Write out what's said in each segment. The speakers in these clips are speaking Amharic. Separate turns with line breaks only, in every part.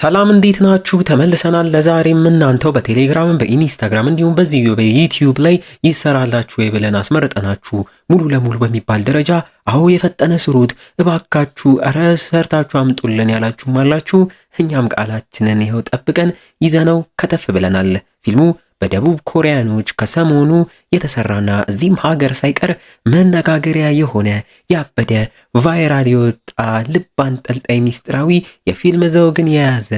ሰላም እንዴት ናችሁ? ተመልሰናል። ለዛሬም እናንተው በቴሌግራም በኢንስታግራም እንዲሁም በዚህ በዩቲዩብ ላይ ይሰራላችሁ ወይ ብለን አስመርጠናችሁ ሙሉ ለሙሉ በሚባል ደረጃ አዎ የፈጠነ ስሩት እባካችሁ ኧረ ሰርታችሁ አምጡልን ያላችሁም አላችሁ። እኛም ቃላችንን ይኸው ጠብቀን ይዘነው ከተፍ ብለናል። ፊልሙ በደቡብ ኮሪያኖች ከሰሞኑ የተሰራና እዚህም ሀገር ሳይቀር መነጋገሪያ የሆነ ያበደ ቫይራል የወጣ ልብ አንጠልጣይ ሚስጥራዊ የፊልም ዘውግን የያዘ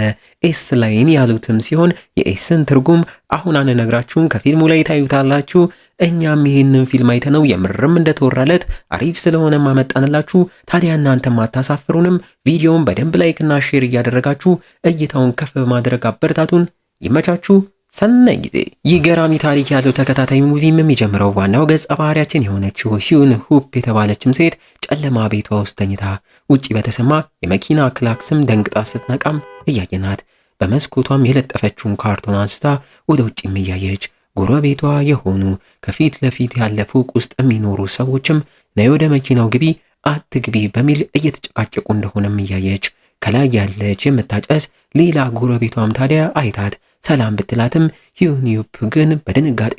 ኤስ ላይን ያሉትም ሲሆን የኤስን ትርጉም አሁን አንነግራችሁም፣ ከፊልሙ ላይ ታዩታላችሁ። እኛም ይህንን ፊልም አይተነው የምርም እንደተወራለት አሪፍ ስለሆነ ማመጣንላችሁ። ታዲያ እናንተም አታሳፍሩንም። ቪዲዮውን በደንብ ላይክና ሼር እያደረጋችሁ እይታውን ከፍ በማድረግ አበረታቱን። ይመቻችሁ። ሰናይ ጊዜ። ይህ ገራሚ ታሪክ ያለው ተከታታይ ሙቪም የሚጀምረው ዋናው ገጸ ባህሪያችን የሆነችው ሂዩን ሁፕ የተባለችም ሴት ጨለማ ቤቷ ውስጥ ተኝታ ውጪ በተሰማ የመኪና ክላክስም ደንግጣ ስትነቃም እያየናት፣ በመስኮቷም የለጠፈችውን ካርቶን አንስታ ወደ ውጪም እያየች ጎረቤቷ የሆኑ ከፊት ለፊት ያለ ፎቅ ውስጥ የሚኖሩ ሰዎችም ነይ ወደ መኪናው ግቢ አትግቢ በሚል እየተጨቃጨቁ እንደሆነም እያየች ከላይ ያለች የምታጨስ ሌላ ጎረቤቷም ታዲያ አይታት ሰላም ብትላትም ሂዩን ዩፕ ግን በድንጋጤ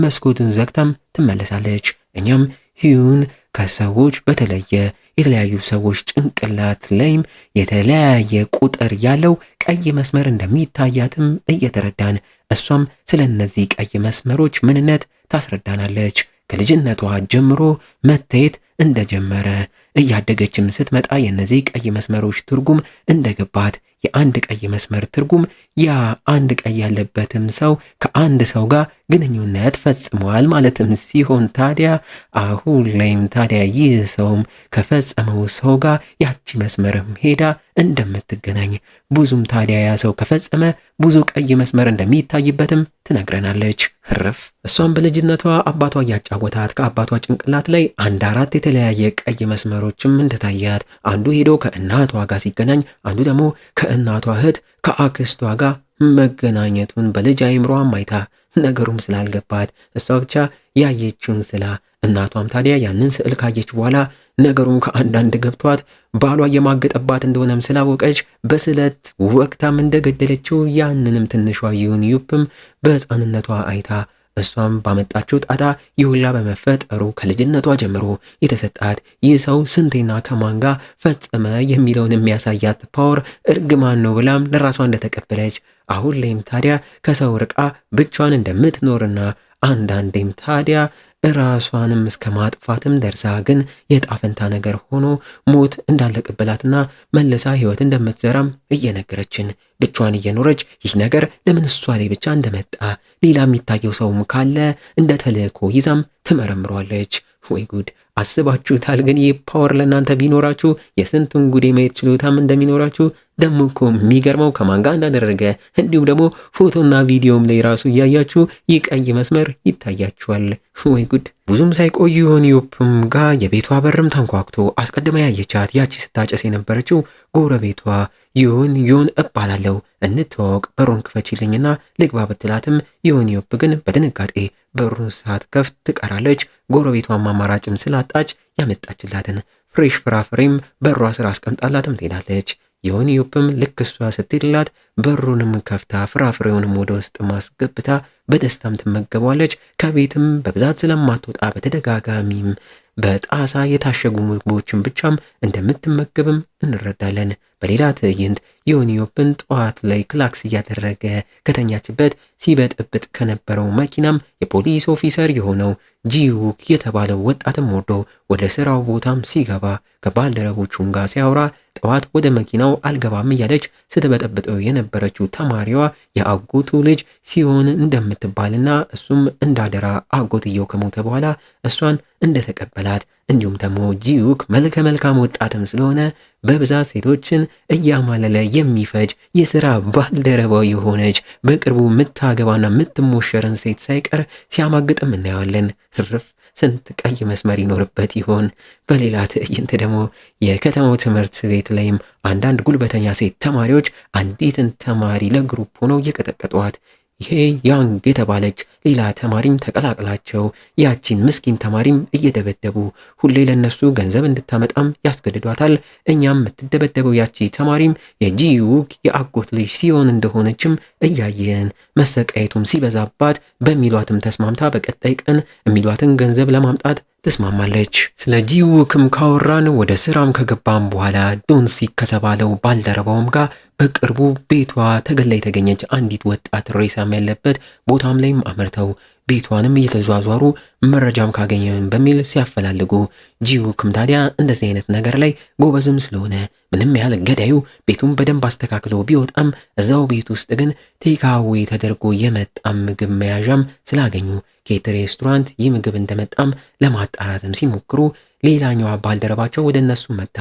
መስኮቱን ዘግታም ትመለሳለች። እኛም ሂዩን ከሰዎች በተለየ የተለያዩ ሰዎች ጭንቅላት ላይም የተለያየ ቁጥር ያለው ቀይ መስመር እንደሚታያትም እየተረዳን እሷም ስለ እነዚህ ቀይ መስመሮች ምንነት ታስረዳናለች። ከልጅነቷ ጀምሮ መታየት እንደጀመረ እያደገችም ስትመጣ የነዚህ ቀይ መስመሮች ትርጉም እንደገባት የአንድ ቀይ መስመር ትርጉም ያ አንድ ቀይ ያለበትም ሰው ከአንድ ሰው ጋር ግንኙነት ፈጽሟል ማለትም ሲሆን ታዲያ አሁን ላይም ታዲያ ይህ ሰውም ከፈጸመው ሰው ጋር ያቺ መስመርም ሄዳ እንደምትገናኝ ብዙም ታዲያ ያ ሰው ከፈጸመ ብዙ ቀይ መስመር እንደሚታይበትም ትነግረናለች። ህርፍ እሷም በልጅነቷ አባቷ እያጫወታት ከአባቷ ጭንቅላት ላይ አንድ አራት የተለያየ ቀይ መስመሮችም እንደታያት አንዱ ሄዶ ከእናቷ ጋር ሲገናኝ አንዱ ደግሞ ከእናቷ እህት ከአክስቷ ጋር መገናኘቱን በልጅ አይምሮዋም አይታ ነገሩም ስላልገባት እሷ ብቻ ያየችውን ስላ እናቷም ታዲያ ያንን ስዕል ካየች በኋላ ነገሩም ከአንዳንድ ገብቷት ባሏ የማገጠባት እንደሆነም ስላወቀች በስለት ወቅታም እንደገደለችው ያንንም ትንሿ ሂዩን ዩፕም በሕፃንነቷ አይታ እሷም ባመጣችው ጣጣ ይሁላ በመፈጠሩ ከልጅነቷ ጀምሮ የተሰጣት ይህ ሰው ስንቴና ከማን ጋር ፈጸመ የሚለውን የሚያሳያት ፓወር እርግማን ነው ብላም ለራሷ እንደተቀበለች አሁን ላይም ታዲያ ከሰው ርቃ ብቻዋን እንደምትኖርና አንዳንዴም ታዲያ ራሷንም እስከ ማጥፋትም ደርሳ ግን የጣፈንታ ነገር ሆኖ ሞት እንዳለቀበላትና መልሳ ህይወት እንደምትዘራም እየነገረችን ብቻዋን እየኖረች ይህ ነገር ለምን እሷ ላይ ብቻ እንደመጣ ሌላ የሚታየው ሰውም ካለ እንደ ተልእኮ ይዛም ትመረምሯለች። ወይ ጉድ! አስባችሁታል? ግን ይህ ፓወር ለእናንተ ቢኖራችሁ የስንቱን ጉዴ ማየት ችሎታም እንደሚኖራችሁ ደግሞ እኮ የሚገርመው ከማን ጋር እንዳደረገ እንዲሁም ደግሞ ፎቶና ቪዲዮም ላይ ራሱ እያያችሁ ይህ ቀይ መስመር ይታያችኋል። ወይ ጉድ! ብዙም ሳይቆዩ ሂዩን ዩፕም ጋር የቤቷ በርም ተንኳክቶ አስቀድማ ያየቻት ያቺ ስታጨስ የነበረችው ጎረቤቷ ሂዩን እባላለሁ እንተዋወቅ በሩን ክፈችልኝና ልግባ ብትላትም ሂዩን ዩፕ ግን በድንጋጤ በሩን ሳትከፍት ትቀራለች። ጎረቤቷም አማራጭም ስላጣች ያመጣችላትን ፍሬሽ ፍራፍሬም በሯ ስር አስቀምጣላትም ትሄዳለች። ሂዩን ዩፕም ልክ እሷ ስትሄድላት በሩንም ከፍታ ፍራፍሬውንም ወደ ውስጥ ማስገብታ በደስታም ትመገባለች። ከቤትም በብዛት ስለማትወጣ በተደጋጋሚም በጣሳ የታሸጉ ምግቦችን ብቻም እንደምትመገብም እንረዳለን። በሌላ ትዕይንት ሂዩን ዩፕን ጠዋት ላይ ክላክስ እያደረገ ከተኛችበት ሲበጥብጥ ከነበረው መኪናም የፖሊስ ኦፊሰር የሆነው ጂውክ የተባለው ወጣትም ወርዶ ወደ ስራው ቦታም ሲገባ ከባልደረቦቹም ጋር ሲያወራ ጠዋት ወደ መኪናው አልገባም እያለች ስትበጠብጠው የነበረችው ተማሪዋ የአጎቱ ልጅ ሲሆን እንደምትባልና እሱም እንዳደራ አጎትየው ከሞተ በኋላ እሷን እንደተቀበላት እንዲሁም ደግሞ ጂውክ መልከ መልካም ወጣትም ስለሆነ በብዛት ሴቶችን እያማለለ የሚፈጅ የሥራ ባልደረባው የሆነች በቅርቡ ምታገባና ምትሞሸርን ሴት ሳይቀር ሲያማግጥም እናየዋለን። ርፍ ስንት ቀይ መስመር ይኖርበት ይሆን? በሌላ ትዕይንት ደግሞ የከተማው ትምህርት ቤት ላይም አንዳንድ ጉልበተኛ ሴት ተማሪዎች አንዲትን ተማሪ ለግሩፕ ሆነው እየቀጠቀጧት ይሄ ያንግ የተባለች ሌላ ተማሪም ተቀላቅላቸው ያቺን ምስኪን ተማሪም እየደበደቡ ሁሌ ለነሱ ገንዘብ እንድታመጣም ያስገድዷታል። እኛም የምትደበደበው ያቺ ተማሪም የጂዩክ የአጎት ልጅ ሲሆን እንደሆነችም እያየን መሰቃየቱም ሲበዛባት በሚሏትም ተስማምታ በቀጣይ ቀን የሚሏትን ገንዘብ ለማምጣት ትስማማለች። ስለ ጂዩክም ካወራን ወደ ስራም ከገባም በኋላ ዶንሲክ ከተባለው ባልደረባውም ጋር በቅርቡ ቤቷ ተገላ የተገኘች አንዲት ወጣት ሬሳም ያለበት ቦታም ላይም አመርተው ቤቷንም እየተዟዟሩ መረጃም ካገኘን በሚል ሲያፈላልጉ ጂዩክም ታዲያ እንደዚህ አይነት ነገር ላይ ጎበዝም ስለሆነ ምንም ያህል ገዳዩ ቤቱን በደንብ አስተካክሎ ቢወጣም እዛው ቤት ውስጥ ግን ቴካዌ ተደርጎ የመጣም ምግብ መያዣም ስላገኙ ከየት ሬስቶራንት ይህ ምግብ እንደመጣም ለማጣራትም ሲሞክሩ ሌላኛዋ ባልደረባቸው ወደ እነሱ መታ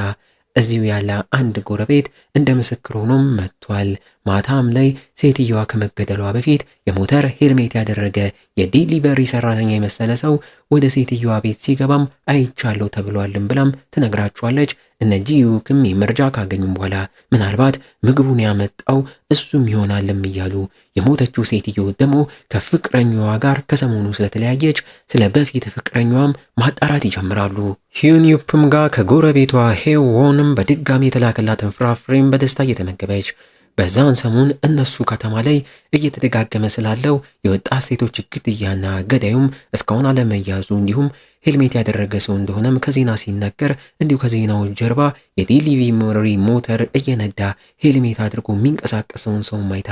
እዚሁ ያለ አንድ ጎረቤት እንደ ምስክር ሆኖም መጥቷል። ማታም ላይ ሴትየዋ ከመገደሏ በፊት የሞተር ሄልሜት ያደረገ የዲሊቨሪ ሰራተኛ የመሰለ ሰው ወደ ሴትየዋ ቤት ሲገባም አይቻለሁ ተብሏልም ብላም ትነግራቸዋለች። እነ ጂዩክም መረጃ ካገኙም በኋላ ምናልባት ምግቡን ያመጣው እሱም ይሆናልም እያሉ የሞተችው ሴትዮ ደግሞ ከፍቅረኛዋ ጋር ከሰሞኑ ስለተለያየች ስለ በፊት ፍቅረኛዋም ማጣራት ይጀምራሉ። ሂዩንዩፕም ጋር ከጎረቤቷ ሄዎንም በድጋሚ የተላከላትን ፍራፍሬም በደስታ እየተመገበች በዛን ሰሞን እነሱ ከተማ ላይ እየተደጋገመ ስላለው የወጣት ሴቶች ግድያና ገዳዩም እስካሁን አለመያዙ እንዲሁም ሄልሜት ያደረገ ሰው እንደሆነም ከዜና ሲነገር እንዲሁ ከዜናው ጀርባ የዲሊቨሪ ሞተር እየነዳ ሄልሜት አድርጎ የሚንቀሳቀሰውን ሰው ማይታ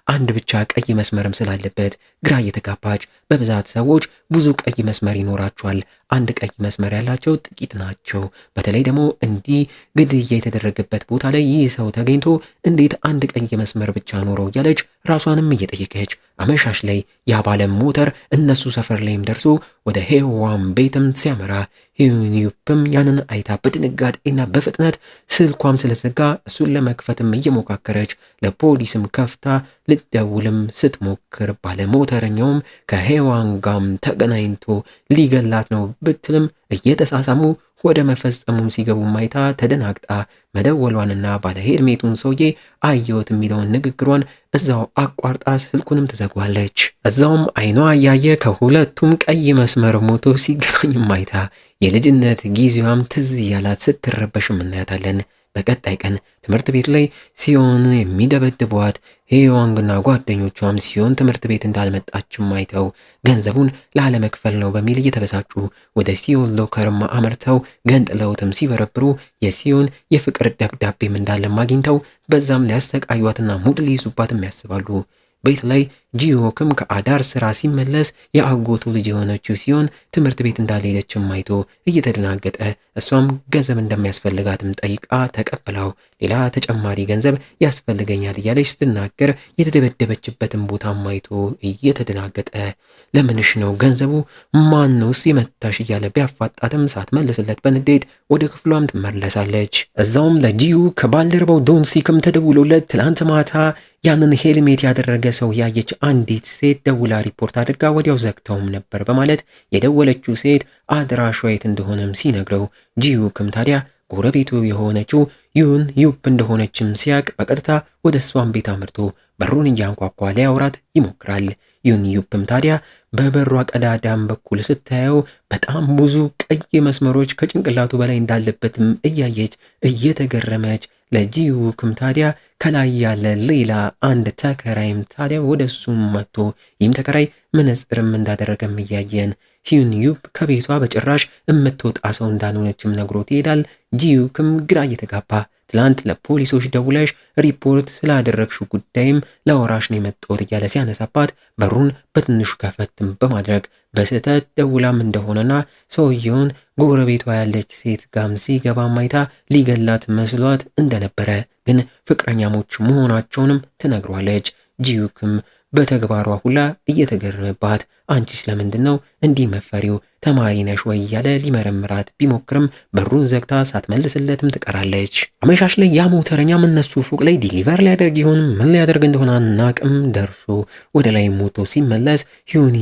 አንድ ብቻ ቀይ መስመርም ስላለበት ግራ እየተጋባች በብዛት ሰዎች ብዙ ቀይ መስመር ይኖራቸዋል፣ አንድ ቀይ መስመር ያላቸው ጥቂት ናቸው። በተለይ ደግሞ እንዲህ ግድያ የተደረገበት ቦታ ላይ ይህ ሰው ተገኝቶ እንዴት አንድ ቀይ መስመር ብቻ ኖረው እያለች ራሷንም እየጠየቀች አመሻሽ ላይ ያ ባለ ሞተር እነሱ ሰፈር ላይም ደርሶ ወደ ሄዋን ቤትም ሲያመራ ሂዩንዩፕም ያንን አይታ በድንጋጤና በፍጥነት ስልኳም ስለዘጋ እሱን ለመክፈትም እየሞካከረች ለፖሊስም ከፍታ ልደውልም ስትሞክር ባለ ሞተረኛውም ከሄዋን ጋም ተገናኝቶ ሊገላት ነው ብትልም እየተሳሳሙ ወደ መፈጸሙም ሲገቡ ማይታ ተደናግጣ መደወሏንና ባለ ሄልሜቱን ሰውዬ አየሁት የሚለውን ንግግሯን እዛው አቋርጣ ስልኩንም ትዘጓለች። እዛውም አይኗ እያየ ከሁለቱም ቀይ መስመር ሞቶ ሲገናኝ ማይታ የልጅነት ጊዜዋም ትዝ እያላት ስትረበሽም እናያታለን። በቀጣይ ቀን ትምህርት ቤት ላይ ሲዮን የሚደበድቧት ሄዋንግና ጓደኞቿም ሲዮን ትምህርት ቤት እንዳልመጣችም አይተው ገንዘቡን ላለመክፈል ነው በሚል እየተበሳጩ ወደ ሲዮን ሎከርም አመርተው ገንጥለውትም ሲበረብሩ የሲዮን የፍቅር ደብዳቤም እንዳለም አግኝተው በዛም ሊያሰቃዩትና ሙድ ሊይዙባትም ያስባሉ። ቤት ላይ ጂዮክም ከአዳር ስራ ሲመለስ የአጎቱ ልጅ የሆነችው ሲሆን ትምህርት ቤት እንዳልሄደችም አይቶ እየተደናገጠ እሷም ገንዘብ እንደሚያስፈልጋትም ጠይቃ ተቀብላው ሌላ ተጨማሪ ገንዘብ ያስፈልገኛል እያለች ስትናገር የተደበደበችበትን ቦታም አይቶ እየተደናገጠ ለምንሽ ነው ገንዘቡ ማንስ የመታሽ እያለ ቢያፋጣትም ሳትመልስለት በንዴት ወደ ክፍሏም ትመለሳለች። እዛውም ለጂዩ ከባልደረባው ዶንሲክም ተደውሎለት ትላንት ማታ ያንን ሄልሜት ያደረገ ሰው ያየች አንዲት ሴት ደውላ ሪፖርት አድርጋ ወዲያው ዘግተውም ነበር በማለት የደወለችው ሴት አድራሿ የት እንደሆነም ሲነግረው ጂዩክም ታዲያ ጎረቤቱ የሆነችው ዩፕ እንደሆነችም ሲያቅ በቀጥታ ወደ እሷን ቤት አምርቶ በሩን እያንኳኳ ሊያወራት ይሞክራል። ዩፕም ታዲያ በበሯ ቀዳዳም በኩል ስታየው በጣም ብዙ ቀይ መስመሮች ከጭንቅላቱ በላይ እንዳለበትም እያየች እየተገረመች ለጂዩክም ታዲያ ከላይ ያለ ሌላ አንድ ተከራይም ታዲያ ወደ እሱም መጥቶ ይህም ተከራይ መነጽርም እንዳደረገም እያየን ዩፕ ከቤቷ በጭራሽ የምትወጣ ሰው እንዳልሆነችም ነግሮት ይሄዳል። ጂዩክም ግራ እየተጋባ ትላንት ለፖሊሶች ደውለሽ ሪፖርት ስላደረግሽው ጉዳይም ለወራሽ ነው የመጣሁት እያለ ሲያነሳባት በሩን በትንሹ ከፈትም በማድረግ በስህተት ደውላም እንደሆነና ሰውየውን ጎረቤቷ ያለች ሴት ጋም ሲገባ ማይታ ሊገላት መስሏት እንደነበረ ግን ፍቅረኛሞች መሆናቸውንም ትነግሯለች። ጂዩክም በተግባሯ ሁላ እየተገረመባት አንቺ ስለምንድን ነው እንዲህ መፈሪው ተማሪ ነሽ ወይ እያለ ሊመረምራት ቢሞክርም በሩን ዘግታ ሳትመልስለትም ትቀራለች። አመሻሽ ላይ ያ ሞተረኛም እነሱ ፎቅ ላይ ዲሊቨር ሊያደርግ ይሆን ምን ሊያደርግ እንደሆነ አናቅም ደርሶ ወደ ላይ ሞቶ ሲመለስ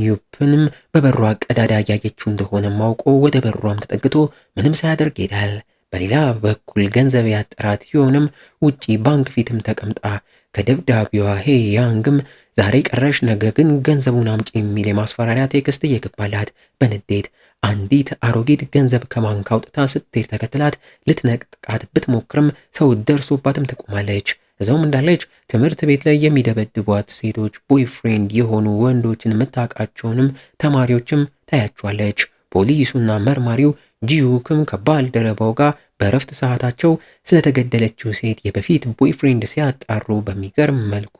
ዩፕንም በበሯ ቀዳዳ ያየችው እንደሆነ ማውቆ ወደ በሯም ተጠግቶ ምንም ሳያደርግ ይሄዳል። በሌላ በኩል ገንዘብ ያጠራት ሲሆንም ውጪ ባንክ ፊትም ተቀምጣ ከደብዳቤዋ ሄ ያንግም ዛሬ ቀረሽ ነገ ግን ገንዘቡን አምጪ የሚል የማስፈራሪያ ቴክስት እየገባላት በንዴት አንዲት አሮጊት ገንዘብ ከባንክ አውጥታ ስትሄድ ተከትላት ልትነጥቃት ብትሞክርም ሰው ደርሶባትም ትቆማለች። እዛውም እንዳለች ትምህርት ቤት ላይ የሚደበድቧት ሴቶች ቦይፍሬንድ የሆኑ ወንዶችን የምታውቃቸውንም ተማሪዎችም ታያቸዋለች። ፖሊሱና መርማሪው ጂዩክም ከባልደረባው ጋር በእረፍት ሰዓታቸው ስለተገደለችው ሴት የበፊት ቦይፍሬንድ ሲያጣሩ በሚገርም መልኩ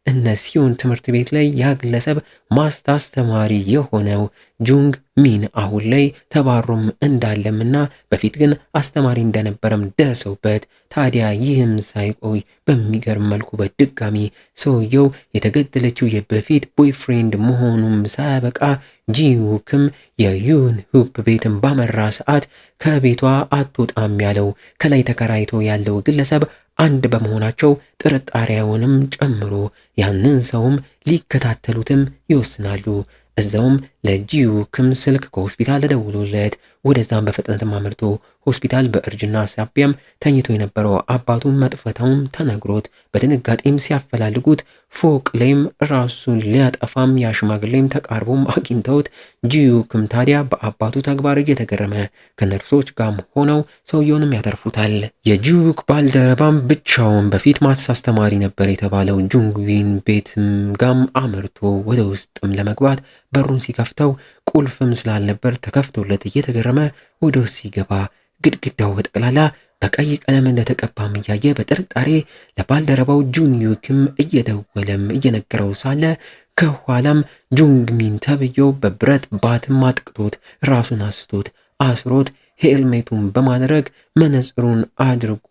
እነ ሲዮን ትምህርት ቤት ላይ ያ ግለሰብ ማስታስ ተማሪ የሆነው ጁንግ ሚን አሁን ላይ ተባሮም እንዳለምና በፊት ግን አስተማሪ እንደነበረም ደርሰውበት ታዲያ ይህም ሳይቆይ በሚገርም መልኩ በድጋሚ ሰውየው የተገደለችው የበፊት ቦይፍሬንድ መሆኑም ሳያበቃ ጂዩክም የዩን ሁፕ ቤትን ባመራ ሰዓት ከቤቷ አትወጣም ያለው ከላይ ተከራይቶ ያለው ግለሰብ አንድ በመሆናቸው ጥርጣሬውንም ጨምሮ ያንን ሰውም ሊከታተሉትም ይወስናሉ። እዛውም ለጂዩክም ስልክ ከሆስፒታል ተደውሎለት ወደዛም በፍጥነትም አመርቶ ሆስፒታል በእርጅና ሳቢያም ተኝቶ የነበረው አባቱን መጥፈታውም ተነግሮት በድንጋጤም ሲያፈላልጉት ፎቅ ላይም ራሱን ሊያጠፋም ያሽማግሌም ተቃርቦም አግኝተውት ጂዩክም ታዲያ በአባቱ ተግባር እየተገረመ ከነርሶች ጋርም ሆነው ሰውየውንም ያተርፉታል። የጂዩክ ባልደረባም ብቻውን በፊት ማትስ አስተማሪ ነበር የተባለው ጁንግዊን ቤትም ጋም አመርቶ ወደ ውስጥም ለመግባት በሩን ሲከፍተው ቁልፍም ስላልነበር ተከፍቶለት እየተገረመ ወደ ውስጥ ሲገባ ግድግዳው በጠቅላላ በቀይ ቀለም እንደተቀባም እያየ በጥርጣሬ ለባልደረባው ጁንዩክም እየደወለም እየነገረው ሳለ ከኋላም ጁንግሚን ተብየው በብረት ባትም አጥቅቶት ራሱን አስቶት አስሮት ሄልሜቱን በማድረግ መነጽሩን አድርጎ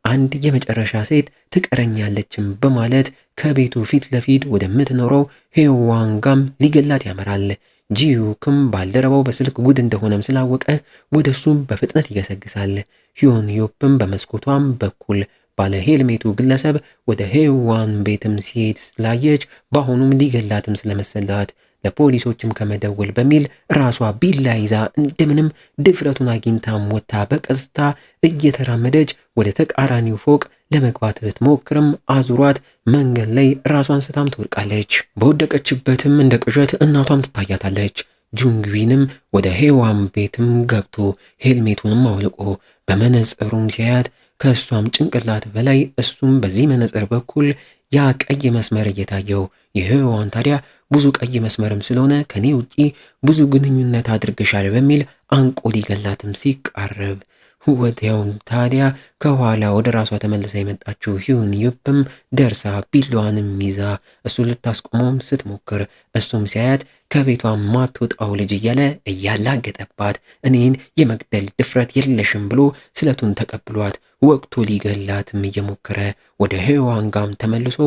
አንድ የመጨረሻ ሴት ትቀረኛለችም በማለት ከቤቱ ፊት ለፊት ወደምትኖረው ሄዋንጋም ሊገላት ያመራል። ጂዩክም ባልደረባው በስልክ ጉድ እንደሆነም ስላወቀ ወደሱም በፍጥነት ይገሰግሳል። ሂዮን ዮፕም በመስኮቷም በኩል ባለ ሄልሜቱ ግለሰብ ወደ ሄዋን ቤትም ሲሄድ ስላየች በአሁኑም ሊገላትም ስለመሰላት ለፖሊሶችም ከመደወል በሚል ራሷ ቢላ ይዛ እንደምንም ድፍረቱን አግኝታም ወጥታ በቀስታ እየተራመደች ወደ ተቃራኒው ፎቅ ለመግባት ብትሞክርም አዙሯት መንገድ ላይ ራሷን ስታም ትወድቃለች። በወደቀችበትም እንደ ቅዠት እናቷም ትታያታለች። ጁንግዊንም ወደ ሄዋን ቤትም ገብቶ ሄልሜቱንም አውልቆ በመነጽሩም ሲያያት ከእሷም ጭንቅላት በላይ እሱም በዚህ መነጽር በኩል ያ ቀይ መስመር እየታየው የሄዋን ታዲያ ብዙ ቀይ መስመርም ስለሆነ ከኔ ውጪ ብዙ ግንኙነት አድርገሻል በሚል አንቆ ሊገላትም ሲቃረብ ወዲያውም ታዲያ ከኋላ ወደ ራሷ ተመልሳ የመጣችው ሂዩን ዩፕም ደርሳ ቢላዋንም ይዛ እሱን ልታስቆመውም ስትሞክር እሱም ሲያያት ከቤቷ ማትወጣው ልጅ እያለ እያላገጠባት እኔን የመግደል ድፍረት የለሽም ብሎ ስለቱን ተቀብሏት ወቅቱ ሊገላትም እየሞከረ ወደ ሄዋን ጋም ተመልሶ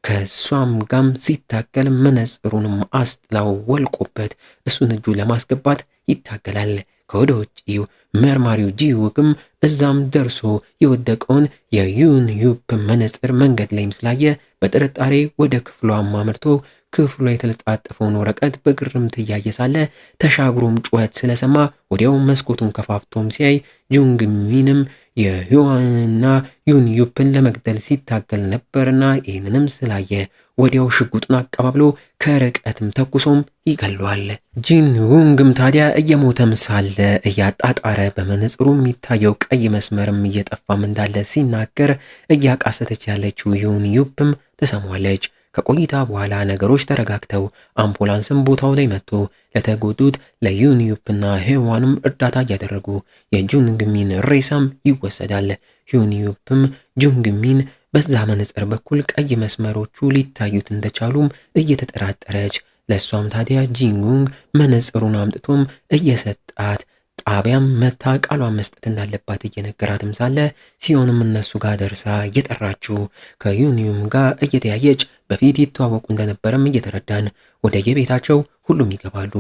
ከሷም ጋም ሲታገል መነጽሩንም አስጥላው ወልቆበት እሱን እጁ ለማስገባት ይታገላል። ከወደ ውጪው መርማሪው ጂዩክም እዛም ደርሶ የወደቀውን የዩን ዩፕ መነጽር መንገድ ላይም ስላየ በጥርጣሬ ወደ ክፍሏም አምርቶ ክፍሉ የተለጣጠፈውን ወረቀት በግርምት እያየ ሳለ ተሻግሮም ጩኸት ስለሰማ ወዲያው መስኮቱን ከፋፍቶም ሲያይ ጁንግሚንም የሂዋንና ዩን ዩፕን ለመግደል ሲታገል ነበርና ይህንንም ስላየ ወዲያው ሽጉጡን አቀባብሎ ከርቀትም ተኩሶም ይገለዋል። ጂን ውንግም ታዲያ እየሞተም ሳለ እያጣጣረ በመነጽሩ የሚታየው ቀይ መስመርም እየጠፋም እንዳለ ሲናገር እያቃሰተች ያለችው ዩን ዩፕም ተሰማለች። ከቆይታ በኋላ ነገሮች ተረጋግተው አምቡላንስም ቦታው ላይ መጥቶ ለተጎዱት ለዩን ዩፕና ሄዋንም እርዳታ እያደረጉ የጁንግሚን ሬሳም ይወሰዳል። ዩን ዩፕም ጁንግሚን በዛ መነጽር በኩል ቀይ መስመሮቹ ሊታዩት እንደቻሉም እየተጠራጠረች ለሷም ታዲያ ጂንጉንግ መነጽሩን አምጥቶም እየሰጣት ጣቢያም መታ ቃሏን መስጠት እንዳለባት እየነገራትም ሳለ ሲሆንም እነሱ ጋር ደርሳ እየጠራችው ከዩኒዩም ጋር እየተያየች በፊት ይተዋወቁ እንደነበረም እየተረዳን ወደ የቤታቸው ሁሉም ይገባሉ።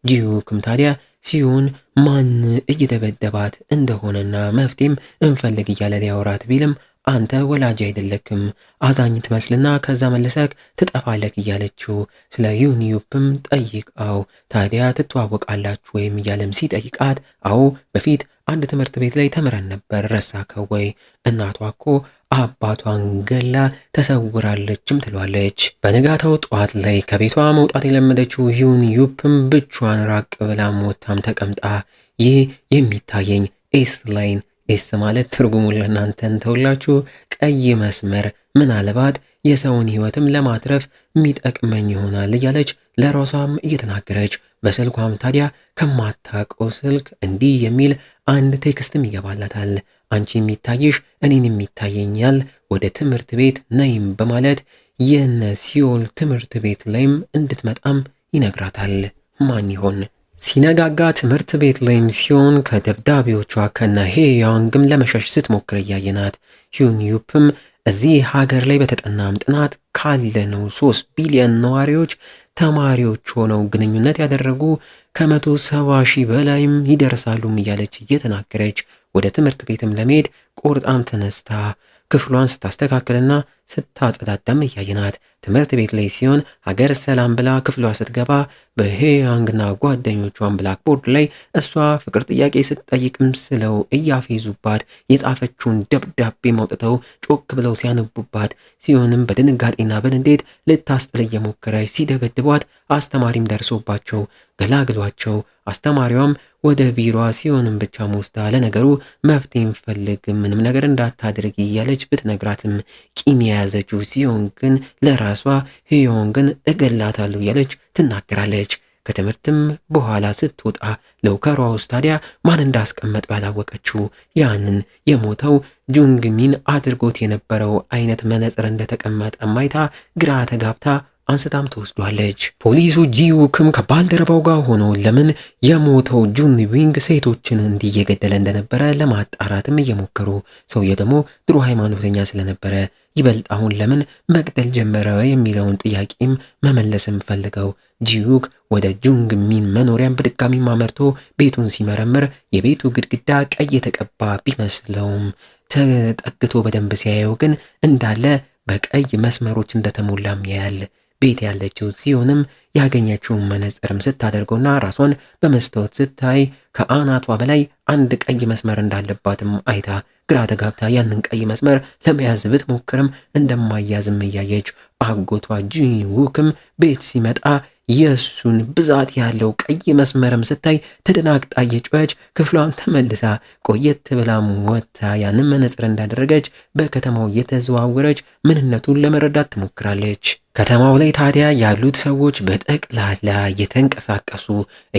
ጂዩክም ታዲያ ሲሆን ማን እየደበደባት እንደሆነና መፍትሄም እንፈልግ እያለ ሊያወራት ቢልም አንተ ወላጅ አይደለክም፣ አዛኝ ትመስልና ከዛ መለሰክ ትጠፋለክ እያለችው ስለ ዩንዩፕም ጠይቃው ታዲያ ትተዋወቃላችሁ ወይም እያለም ሲጠይቃት አዎ በፊት አንድ ትምህርት ቤት ላይ ተምረን ነበር ረሳከው ወይ? እናቷ እኮ አባቷን ገላ ተሰውራለችም ትሏለች። በነጋታው ጠዋት ላይ ከቤቷ መውጣት የለመደችው ዩንዩፕም ብቻዋን ራቅ ብላ ሞታም ተቀምጣ ይህ የሚታየኝ ኤስ ላይን ኤስ ማለት ትርጉሙን ለእናንተን ተውላችሁ ቀይ መስመር ምናልባት የሰውን ሕይወትም ለማትረፍ የሚጠቅመኝ ይሆናል እያለች ለራሷም እየተናገረች በስልኳም ታዲያ ከማታውቀው ስልክ እንዲህ የሚል አንድ ቴክስትም ይገባላታል። አንቺ የሚታይሽ እኔን የሚታየኛል፣ ወደ ትምህርት ቤት ነይም በማለት የነ ሲኦል ትምህርት ቤት ላይም እንድትመጣም ይነግራታል። ማን ይሆን? ሲነጋጋ ትምህርት ቤት ላይም ሲሆን ከደብዳቤዎቿ ከነ ሄያንግም ለመሸሽ ስትሞክር እያየናት ዩንዩፕም እዚህ ሀገር ላይ በተጠናም ጥናት ካለነው 3 ቢሊዮን ነዋሪዎች ተማሪዎች ሆነው ግንኙነት ያደረጉ ከ170 ሺህ በላይም ይደርሳሉም እያለች እየተናገረች ወደ ትምህርት ቤትም ለመሄድ ቆርጣም ተነስታ ክፍሏን ስታስተካክልና ስታጸዳዳም እያየናት ትምህርት ቤት ላይ ሲሆን ሀገር ሰላም ብላ ክፍሏ ስትገባ በሄያንግና ጓደኞቿን ብላክቦርድ ላይ እሷ ፍቅር ጥያቄ ስትጠይቅም ስለው እያፌዙባት የጻፈችውን ደብዳቤ ማውጥተው ጮክ ብለው ሲያነቡባት ሲሆንም በድንጋጤና በንዴት ልታስጥል እየሞከረች ሲደበድቧት አስተማሪም ደርሶባቸው ገላግሏቸው አስተማሪዋም ወደ ቢሮዋ ሲሆንም ብቻ ወስዳ ለነገሩ መፍትሄ እንፈልግ ምንም ነገር እንዳታደርግ እያለች ብትነግራትም ቂም የያዘችው ሲሆን ግን ለራሷ ሄያንግን እገላታለሁ እያለች ትናገራለች። ከትምህርትም በኋላ ስትወጣ ሎከሯ ውስጥ ታዲያ ማን እንዳስቀመጠው ያላወቀችው ያንን የሞተው ጁንግሚን አድርጎት የነበረው አይነት መነጽር እንደተቀመጠ ማይታ ግራ ተጋብታ አንስታም ተወስዷለች። ፖሊሱ ጂውክም ከባልደረባው ጋር ሆኖ ለምን የሞተው ጁንዊንግ ሴቶችን እንዲየገደለ እንደነበረ ለማጣራትም እየሞከሩ ሰውየው ደግሞ ድሮ ሃይማኖተኛ ስለነበረ ይበልጥ አሁን ለምን መቅደል ጀመረ የሚለውን ጥያቄም መመለስም ፈልገው ጂውክ ወደ ጁንግሚን መኖሪያን በድጋሚ ማመርቶ ቤቱን ሲመረምር የቤቱ ግድግዳ ቀይ የተቀባ ቢመስለውም ተጠግቶ በደንብ ሲያየው ግን እንዳለ በቀይ መስመሮች እንደተሞላም ያያል። ቤት ያለችው ሲሆንም ያገኘችውን መነጽርም ስታደርገውና ራሷን በመስታወት ስታይ ከአናቷ በላይ አንድ ቀይ መስመር እንዳለባትም አይታ ግራ ተጋብታ ያንን ቀይ መስመር ለመያዝ ብትሞክርም እንደማያዝም እያየች አጎቷ ጂውክም ቤት ሲመጣ የሱን ብዛት ያለው ቀይ መስመርም ስታይ ተደናግጣ እየጮኸች ክፍሏም ተመልሳ ቆየት ብላም ወጥታ ያንን መነጽር እንዳደረገች በከተማው እየተዘዋወረች ምንነቱን ለመረዳት ትሞክራለች። ከተማው ላይ ታዲያ ያሉት ሰዎች በጠቅላላ እየተንቀሳቀሱ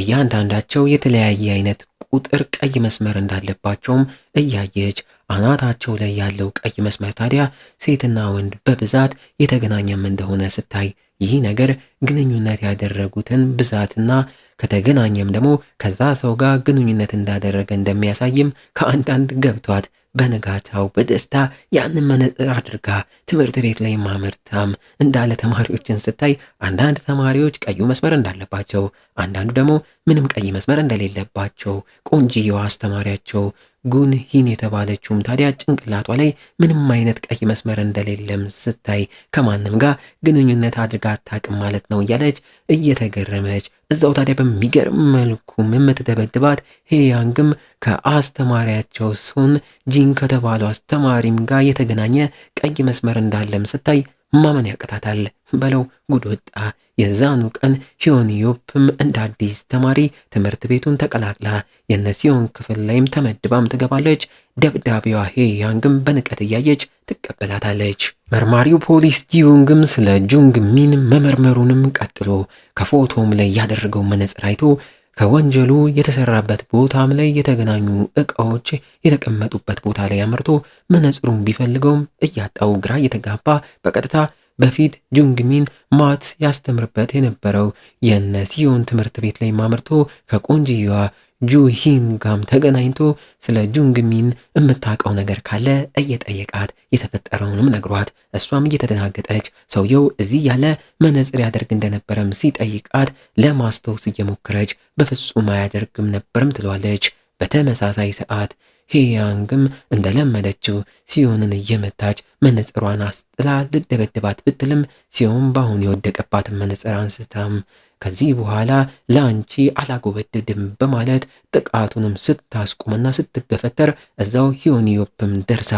እያንዳንዳቸው የተለያየ አይነት ቁጥር ቀይ መስመር እንዳለባቸውም እያየች አናታቸው ላይ ያለው ቀይ መስመር ታዲያ ሴትና ወንድ በብዛት የተገናኘም እንደሆነ ስታይ ይህ ነገር ግንኙነት ያደረጉትን ብዛትና ከተገናኘም ደግሞ ከዛ ሰው ጋር ግንኙነት እንዳደረገ እንደሚያሳይም ከአንዳንድ ገብቷት በነጋታው በደስታ ያንን መነጽር አድርጋ ትምህርት ቤት ላይ ማመርታም እንዳለ ተማሪዎችን ስታይ አንዳንድ ተማሪዎች ቀዩ መስመር እንዳለባቸው፣ አንዳንዱ ደግሞ ምንም ቀይ መስመር እንደሌለባቸው ቆንጂየዋ አስተማሪያቸው ጉንሂን የተባለችውም ታዲያ ጭንቅላቷ ላይ ምንም አይነት ቀይ መስመር እንደሌለም ስታይ ከማንም ጋር ግንኙነት አድርጋ አታውቅም ማለት ነው እያለች እየተገረመች እዛው ታዲያ በሚገርም መልኩ የምትደበድባት ሄያንግም ከአስተማሪያቸው ሶን ጂን ከተባለው አስተማሪም ጋር የተገናኘ ቀይ መስመር እንዳለም ስታይ ማመን ያቀታታል። በለው ጉድ ወጣ። የዛኑ ቀን ሂዮንዩፕም እንደ አዲስ ተማሪ ትምህርት ቤቱን ተቀላቅላ የነሲዮን ክፍል ላይም ተመድባም ትገባለች። ደብዳቤዋ ሄያንግም በንቀት እያየች ትቀበላታለች። መርማሪው ፖሊስ ጂዩንግም ስለ ጁንግሚን መመርመሩንም ቀጥሎ ከፎቶም ላይ ያደረገው መነጽር አይቶ ከወንጀሉ የተሰራበት ቦታም ላይ የተገናኙ ዕቃዎች የተቀመጡበት ቦታ ላይ አመርቶ መነጽሩን ቢፈልገውም እያጣው ግራ እየተጋባ በቀጥታ በፊት ጁንግሚን ማት ያስተምርበት የነበረው የነሲዮን ትምህርት ቤት ላይ ማመርቶ ከቆንጂዋ ጁሂን ጋም ተገናኝቶ ስለ ጁንግሚን የምታውቀው ነገር ካለ እየጠየቃት የተፈጠረውንም ነግሯት እሷም እየተደናገጠች ሰውየው እዚህ ያለ መነጽር ያደርግ እንደነበረም ሲጠይቃት ለማስታወስ እየሞከረች በፍጹም አያደርግም ነበርም ትሏለች። በተመሳሳይ ሰዓት ሄያንግም እንደለመደችው ሲዮንን እየመታች መነጽሯን አስጥላ ልደበድባት ብትልም ሲዮን በአሁን የወደቀባትን መነጽር አንስታም ከዚህ በኋላ ለአንቺ አላጎበድድም በማለት ጥቃቱንም ስታስቆምና ስትገፈተር እዛው ሂዮንዮፕም ደርሳ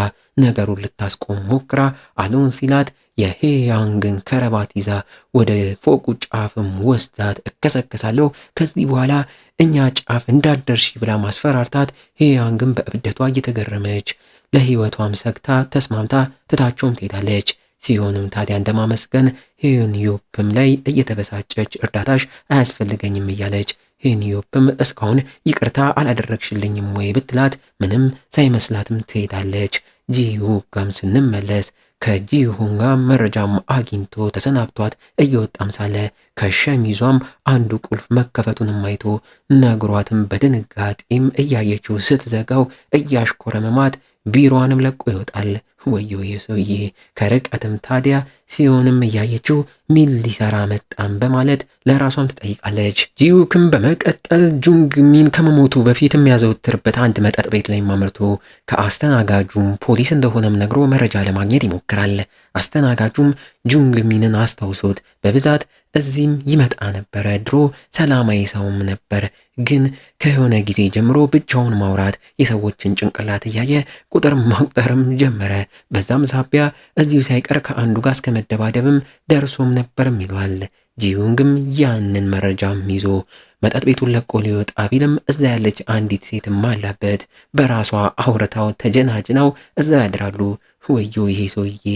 ነገሩን ልታስቆም ሞክራ አሎን ሲላት የሄያንግን ከረባት ይዛ ወደ ፎቁ ጫፍም ወስዳት እከሰከሳለሁ ከዚህ በኋላ እኛ ጫፍ እንዳደርሺ ብላ ማስፈራርታት ሄያንግን በእብደቷ እየተገረመች ለህይወቷም ሰግታ ተስማምታ ትታቸውም ትሄዳለች። ሲሆንም ታዲያ እንደማመስገን ሂዮንዮፕም ላይ እየተበሳጨች እርዳታሽ አያስፈልገኝም እያለች ሂዮንዮፕም እስካሁን ይቅርታ አላደረግሽልኝም ወይ ብትላት ምንም ሳይመስላትም ትሄዳለች። ጂሁጋም ስንመለስ ከጂሁን ጋር መረጃም አግኝቶ ተሰናብቷት እየወጣም ሳለ ከሸሚዟም አንዱ ቁልፍ መከፈቱንም አይቶ ነግሯትም በድንጋጤም እያየችው ስትዘጋው እያሽኮረመማት ቢሮዋንም ለቆ ይወጣል። ወዮ የሰውዬ ከርቀትም ታዲያ ሲዮንም እያየችው ምን ሊሰራ መጣም በማለት ለራሷም ትጠይቃለች። ጂሁክም በመቀጠል ጁንግሚን ከመሞቱ በፊት የሚያዘወትርበት አንድ መጠጥ ቤት ላይ ማምርቶ ከአስተናጋጁም ፖሊስ እንደሆነም ነግሮ መረጃ ለማግኘት ይሞክራል። አስተናጋጁም ጁንግሚንን አስታውሶት በብዛት እዚህም ይመጣ ነበረ፣ ድሮ ሰላማዊ ሰውም ነበር፣ ግን ከሆነ ጊዜ ጀምሮ ብቻውን ማውራት የሰዎችን ጭንቅላት እያየ ቁጥር ማቁጠርም ጀመረ። በዛም ሳቢያ እዚሁ ሳይቀር ከአንዱ ጋር እስከ መደባደብም ደርሶም ነበርም ይሏል። ጂሁንግም ያንን መረጃም ይዞ መጠጥ ቤቱን ለቆ ሊወጣ ቢልም እዛ ያለች አንዲት ሴትም አላበት። በራሷ አውርታው ተጀናጅናው እዛ ያድራሉ። ወዮ ይሄ ሰውዬ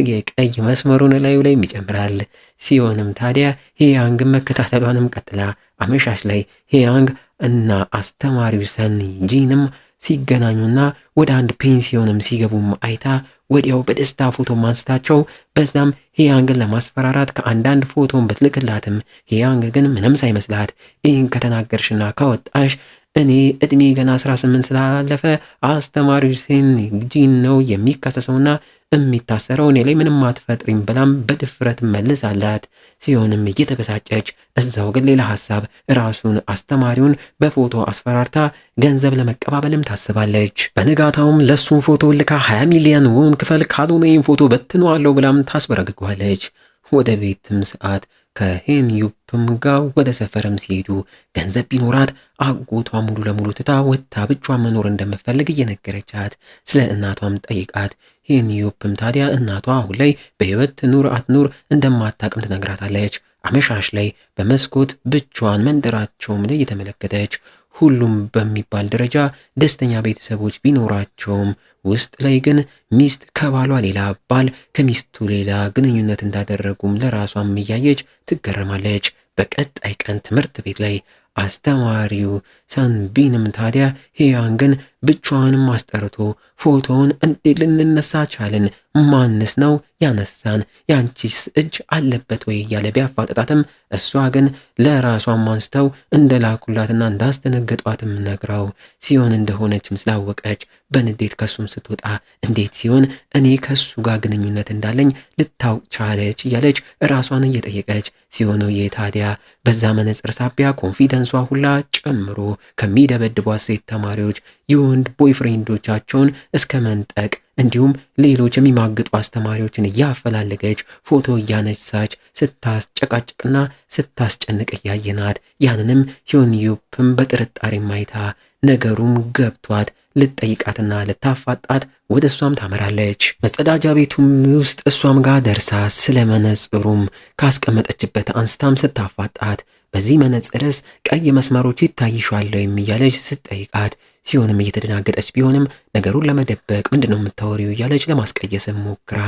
የቀይ መስመሩን ላዩ ላይ ይጨምራል። ሲሆንም ታዲያ ሄያንግን መከታተሏንም ቀጥላ አመሻሽ ላይ ሄያንግ እና አስተማሪው ሰን ጂንም ሲገናኙና ወደ አንድ ፔንሲዮንም ሲገቡም አይታ ወዲያው በደስታ ፎቶ ማንስታቸው በዛም ሄያንግን ለማስፈራራት ከአንዳንድ ፎቶን ብትልክላትም ሄያንግ ግን ምንም ሳይመስላት ይህን ከተናገርሽና ካወጣሽ እኔ እድሜ ገና 18 ስላለፈ አስተማሪው ሰን ጂን ነው የሚከሰሰውና የሚታሰረው እኔ ላይ ምንም አትፈጥሪም ብላም በድፍረት መልሳላት። ሲሆንም እየተበሳጨች እዛው ግን ሌላ ሐሳብ ራሱን አስተማሪውን በፎቶ አስፈራርታ ገንዘብ ለመቀባበልም ታስባለች። በንጋታውም ለሱ ፎቶ ልካ 20 ሚሊዮን ወን ክፈል ካልሆነ ይህን ፎቶ በትነዋለሁ ብላም ታስበረግጓለች። ወደ ቤትም ሰዓት ከሂዮንዮፕም ጋር ወደ ሰፈርም ሲሄዱ ገንዘብ ቢኖራት አጎቷ ሙሉ ለሙሉ ትታ ወጥታ ብቻዋን መኖር እንደምትፈልግ እየነገረቻት ስለ እናቷም ጠይቃት ሂዮንዮፕም ታዲያ እናቷ አሁን ላይ በህይወት ትኑር አትኑር እንደማታቅም ትነግራታለች። አመሻሽ ላይ በመስኮት ብቻዋን መንደራቸውም ላይ እየተመለከተች ሁሉም በሚባል ደረጃ ደስተኛ ቤተሰቦች ቢኖራቸውም ውስጥ ላይ ግን ሚስት ከባሏ ሌላ ባል ከሚስቱ ሌላ ግንኙነት እንዳደረጉም ለራሷም እያየች ትገረማለች። በቀጣይ ቀን ትምህርት ቤት ላይ አስተማሪው ሰንቢንም ታዲያ ሄያንግን ብቻዋንም አስጠርቶ ፎቶውን እንዴት ልንነሳ ቻልን? ማንስ ነው ያነሳን? ያንቺስ እጅ አለበት ወይ እያለ ቢያፋጠጣትም እሷ ግን ለራሷም አንስተው እንደላኩላትና እንዳስደነገጧትም ነግራው ሲሆን እንደሆነችም ስላወቀች በንዴት ከሱም ስትወጣ እንዴት ሲሆን እኔ ከሱ ጋር ግንኙነት እንዳለኝ ልታውቅ ቻለች እያለች ራሷን እየጠየቀች ሲሆነው የታዲያ በዛ መነጽር ሳቢያ ኮንፊደንሷ ሁላ ጨምሮ ከሚደበድቧት ሴት ተማሪዎች የወንድ ቦይፍሬንዶቻቸውን እስከ መንጠቅ እንዲሁም ሌሎች የሚማግጡ አስተማሪዎችን እያፈላለገች ፎቶ እያነሳች ስታስጨቃጭቅና ስታስጨንቅ እያየናት ያንንም ሂዮንዮፕም በጥርጣሬ ማይታ ነገሩም ገብቷት ልጠይቃትና ልታፋጣት ወደ እሷም ታመራለች። መጸዳጃ ቤቱም ውስጥ እሷም ጋር ደርሳ ስለ መነጽሩም ካስቀመጠችበት አንስታም ስታፋጣት በዚህ መነጽርስ ቀይ መስመሮች ይታይሻል እያለች ስትጠይቃት ሲሆንም እየተደናገጠች ቢሆንም ነገሩን ለመደበቅ ምንድነው የምታወሪው እያለች ለማስቀየስም ሞክራ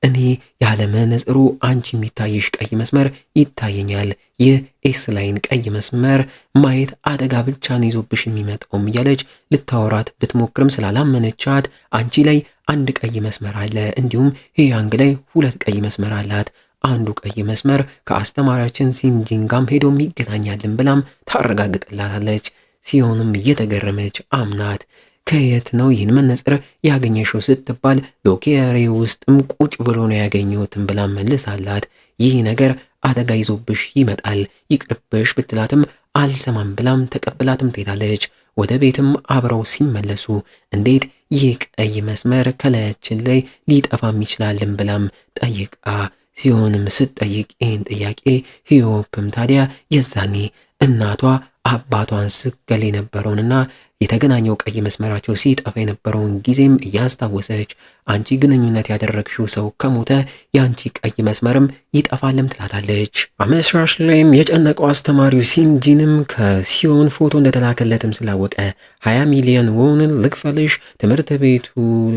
እኔ ያለ መነጽሩ አንቺ የሚታይሽ ቀይ መስመር ይታየኛል፣ ይህ ኤስ ላይን ቀይ መስመር ማየት አደጋ ብቻ ነው ይዞብሽ የሚመጣውም እያለች ልታወራት ብትሞክርም ስላላመነቻት አንቺ ላይ አንድ ቀይ መስመር አለ፣ እንዲሁም ሄያንግ ላይ 2 ቀይ መስመር አላት፣ አንዱ ቀይ መስመር ከአስተማሪያችን ሲንጂንጋም ሄዶም ይገናኛልን ብላም ታረጋግጥላታለች። ሲሆንም እየተገረመች አምናት ከየት ነው ይህን መነጽር ያገኘሽው ስትባል ሎኬሬ ውስጥም ቁጭ ብሎ ነው ያገኘሁትም ብላ መልሳላት። ይህ ነገር አደጋ ይዞብሽ ይመጣል ይቅርብሽ ብትላትም አልሰማም ብላም ተቀብላትም ትሄዳለች። ወደ ቤትም አብረው ሲመለሱ እንዴት ይህ ቀይ መስመር ከላያችን ላይ ሊጠፋም ይችላልን ብላም ጠይቃ ሲሆንም ስትጠይቅ ይህን ጥያቄ ሂዮፕም ታዲያ የዛኔ እናቷ አባቷን ስገል የነበረውንና የተገናኘው ቀይ መስመራቸው ሲጠፋ የነበረውን ጊዜም እያስታወሰች አንቺ ግንኙነት ያደረግሽው ሰው ከሞተ የአንቺ ቀይ መስመርም ይጠፋልም ትላታለች። አመሻሽ ላይም የጨነቀው አስተማሪው ሲንጂንም ከሲዮን ፎቶ እንደተላከለትም ስላወቀ 20 ሚሊዮን ዎንን ልክፈልሽ ትምህርት ቤቱ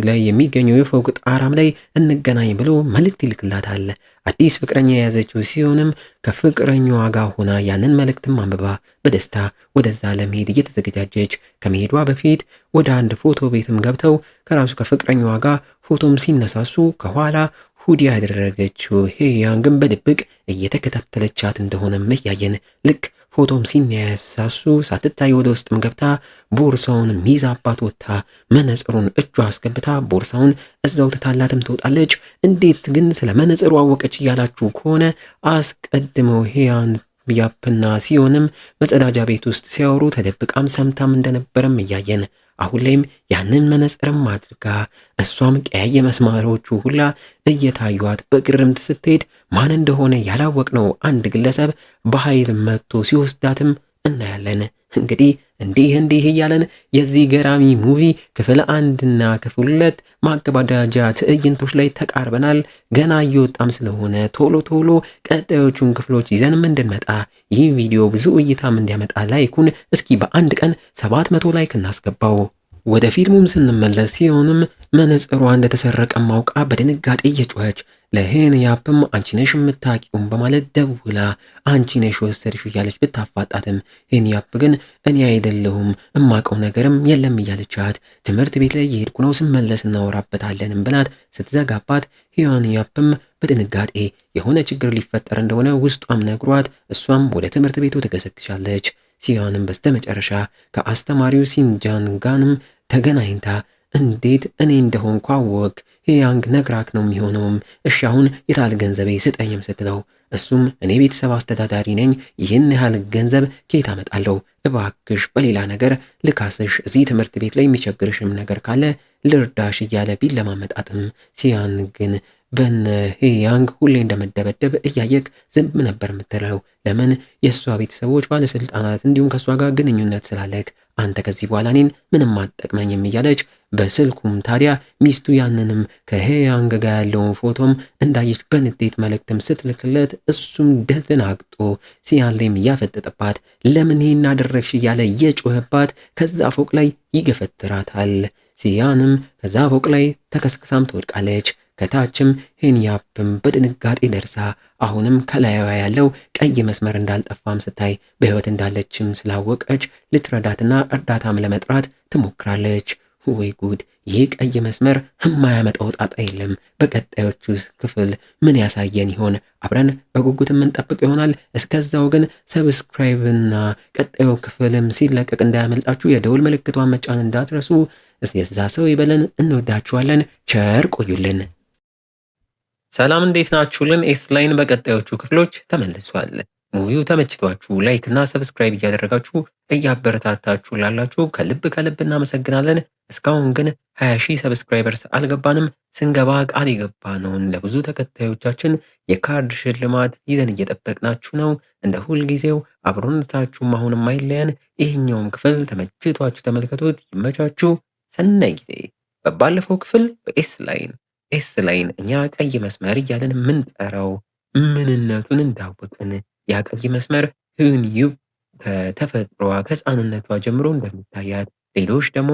ላይ የሚገኘው የፎቅ ጣራም ላይ እንገናኝ ብሎ መልእክት ይልክላታል። አዲስ ፍቅረኛ የያዘችው ሲሆንም ከፍቅረኛዋ ጋር ሆና ያንን መልእክትም አንብባ በደስታ ወደዛ ለመሄድ እየተዘገጃጀች ከመሄዷ በፊት ወደ አንድ ፎቶ ቤትም ገብተው ከራሱ ከፍቅረኛዋ ጋር ፎቶም ሲነሳሱ ከኋላ ሁዲ ያደረገችው ሄያንግን በድብቅ እየተከታተለቻት እንደሆነም እያየን ልክ ፎቶም ሲነሳሱ ሳትታይ ወደ ውስጥም ገብታ ቦርሳውን ሚዛባት ወጥታ መነጽሩን እጇ አስገብታ ቦርሳውን እዛው ትታላትም ትወጣለች። እንዴት ግን ስለ መነጽሩ አወቀች እያላችሁ ከሆነ አስቀድመው ሄያን ያፕና ሲሆንም መጸዳጃ ቤት ውስጥ ሲያወሩ ተደብቃም ሰምታም እንደነበረም እያየን አሁን ላይም ያንን መነጽርም አድርጋ እሷም ቀያየ መስመሮቹ ሁላ እየታዩት በግርምት ስትሄድ ማን እንደሆነ ያላወቅነው አንድ ግለሰብ በኃይል መጥቶ ሲወስዳትም እናያለን። እንግዲህ እንዲህ እያለን የዚህ ገራሚ ሙቪ ክፍል 1ና ክፍል 2 ማገባደጃ ትዕይንቶች ላይ ተቃርበናል። ገና እየወጣም ስለሆነ ቶሎ ቀጣዮቹን ክፍሎች ይዘንም እንድንመጣ ይህ ቪዲዮ ብዙ እይታም እንዲያመጣ ላይኩን እስኪ በአንድ ቀን 700 ላይክ እናስገባው። ወደ ፊልሙም ስንመለስ ሲሆንም መነጽሯ እንደተሰረቀ ማውቃ በድንጋጤ እየጮኸች ለሄን ያፕም አንቺ ነሽ የምታውቂውም በማለት ደውላ አንቺ ነሽ ወሰድሽው እያለች ብታፋጣትም ሄን ያፕ ግን እኔ አይደለሁም እማቀው ነገርም የለም እያለቻት ትምህርት ቤት ላይ የሄድኩ ነው ስመለስ እናወራበታለንም ብላት ስትዘጋባት ሄን ያፕም በድንጋጤ የሆነ ችግር ሊፈጠር እንደሆነ ውስጧም ነግሯት እሷም ወደ ትምህርት ቤቱ ትገሰግሻለች። ሲያንም በስተመጨረሻ ከአስተማሪው ሲንጃን ጋንም ተገናኝታ እንዴት እኔ እንደሆንኩ አወቅ ሄያንግ ነግራክ ነው የሚሆነውም እሺ አሁን የታል ገንዘቤ ስጠኝም ስትለው እሱም እኔ ቤተሰብ አስተዳዳሪ ነኝ ይህን ያህል ገንዘብ ከየት አመጣለሁ እባክሽ በሌላ ነገር ልካስሽ እዚህ ትምህርት ቤት ላይ የሚቸግርሽም ነገር ካለ ልርዳሽ እያለ ቢለማመጣትም ሲያን ግን በነ ሄያንግ ሁሌ እንደመደበደብ እያየክ ዝም ነበር የምትለው። ለምን የእሷ ቤተሰቦች ባለስልጣናት እንዲሁም ከእሷ ጋር ግንኙነት ስላለክ አንተ ከዚህ በኋላ እኔን ምንም አትጠቅመኝም እያለች በስልኩም ታዲያ ሚስቱ ያንንም ከሄያንግ ጋር ያለውን ፎቶም እንዳየች በንዴት መልእክትም ስትልክለት እሱም ደንግጦ ሲያን ላይም እያፈጠጠባት ለምን ይህን አደረግሽ እያለ እየጮኸባት ከዛ ፎቅ ላይ ይገፈትራታል። ሲያንም ከዛ ፎቅ ላይ ተከስክሳም ትወድቃለች። ከታችም ሄንያፕም በድንጋጤ ደርሳ አሁንም ከላይዋ ያለው ቀይ መስመር እንዳልጠፋም ስታይ በህይወት እንዳለችም ስላወቀች ልትረዳትና እርዳታም ለመጥራት ትሞክራለች። ወይ ጉድ! ይህ ቀይ መስመር የማያመጣው ጣጣ የለም። በቀጣዮቹ ክፍል ምን ያሳየን ይሆን? አብረን በጉጉት የምንጠብቅ ይሆናል። እስከዛው ግን ሰብስክራይብና ቀጣዩ ክፍልም ሲለቀቅ እንዳያመልጣችሁ የደውል ምልክቷን መጫን እንዳትረሱ። የዛ ሰው ይበለን። እንወዳችኋለን። ቸር ቆዩልን። ሰላም እንዴት ናችሁልን? ኤስ ላይን በቀጣዮቹ ክፍሎች ተመልሷል። ሙቪው ተመችቷችሁ ላይክ እና ሰብስክራይብ እያደረጋችሁ እያበረታታችሁ ላላችሁ ከልብ እናመሰግናለን። እስካሁን ግን 20,000 ሰብስክራይበርስ አልገባንም። ስንገባ ቃል የገባነውን ለብዙ ተከታዮቻችን የካርድ ሽልማት ይዘን እየጠበቅናችሁ ነው። እንደ ሁልጊዜው አብሮነታችሁም አሁንም አይለየን። ይህኛውም ክፍል ተመችቷችሁ ተመልከቱት። ይመቻችሁ። ሰናይ ጊዜ። በባለፈው ክፍል ኤስ ላይን እኛ ቀይ መስመር እያለን የምንጠራው ምንነቱን እንዳወቅን ያ ቀይ መስመር ህንዩብ ከተፈጥሯ ከህፃንነቷ ጀምሮ እንደሚታያት ሌሎች ደግሞ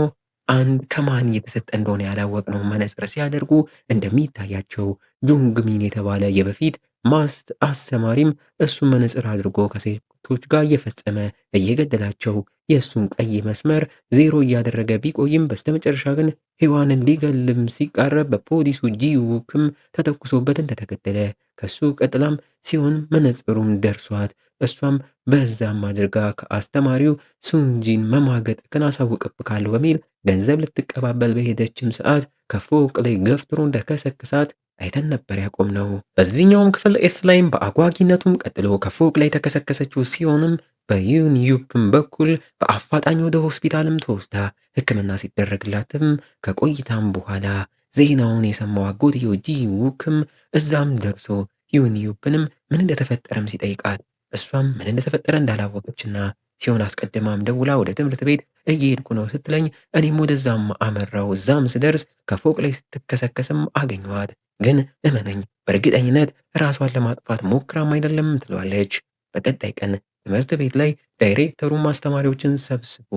አንድ ከማን እየተሰጠ እንደሆነ ያላወቅነው መነጽር ሲያደርጉ እንደሚታያቸው ጁንግሚን የተባለ የበፊት ማስት አስተማሪም እሱን መነጽር አድርጎ ከሴቶች ጋር እየፈጸመ እየገደላቸው የእሱን ቀይ መስመር ዜሮ እያደረገ ቢቆይም በስተመጨረሻ ግን ሔዋንን ሊገልም ሲቃረብ በፖሊሱ ጂውክም ተተኩሶበት እንደተገደለ ከሱ ቀጥላም ሲሆን መነጽሩም ደርሷት እሷም በዛም አድርጋ ከአስተማሪው ሱንጂን መማገጥ ከናሳውቅብካለሁ በሚል ገንዘብ ልትቀባበል በሄደችም ሰዓት ከፎቅ ላይ ገፍትሮ እንደከሰከሳት አይተን ነበር ያቆምነው። በዚህኛውም ክፍል ኤስ ላይም በአጓጊነቱም ቀጥሎ ከፎቅ ላይ ተከሰከሰችው ሲሆንም በዩንዩፕም በኩል በአፋጣኝ ወደ ሆስፒታልም ተወስዳ ሕክምና ሲደረግላትም ከቆይታም በኋላ ዜናውን የሰማው አጎትየው ጂውክም እዛም ደርሶ ዩንዩፕንም ምን እንደተፈጠረም ሲጠይቃት እሷም ምን እንደተፈጠረ እንዳላወቀችና ሲሆን አስቀድማም ደውላ ወደ ትምህርት ቤት እየሄድኩ ነው ስትለኝ እኔም ወደዛም አመራው። እዛም ስደርስ ከፎቅ ላይ ስትከሰከስም አገኘኋት። ግን እመነኝ በእርግጠኝነት ራሷን ለማጥፋት ሞክራም አይደለም ትለዋለች። በቀጣይ ቀን ትምህርት ቤት ላይ ዳይሬክተሩም አስተማሪዎችን ሰብስቦ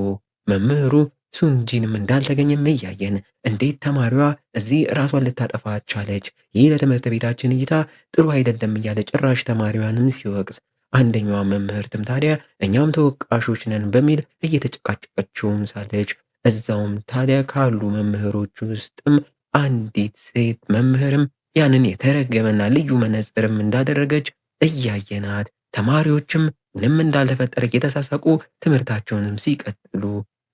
መምህሩ ሱንጂንም እንዳልተገኘም እያየን እንዴት ተማሪዋ እዚህ ራሷን ልታጠፋ ቻለች? ይህ ለትምህርት ቤታችን እይታ ጥሩ አይደለም እያለ ጭራሽ ተማሪዋንም ሲወቅስ አንደኛዋ መምህርትም ታዲያ እኛም ተወቃሾች ነን በሚል እየተጨቃጨቀችውም ሳለች እዛውም ታዲያ ካሉ መምህሮች ውስጥም አንዲት ሴት መምህርም ያንን የተረገመና ልዩ መነጽርም እንዳደረገች እያየናት ተማሪዎችም ምንም እንዳልተፈጠረ እየተሳሳቁ ትምህርታቸውንም ሲቀጥሉ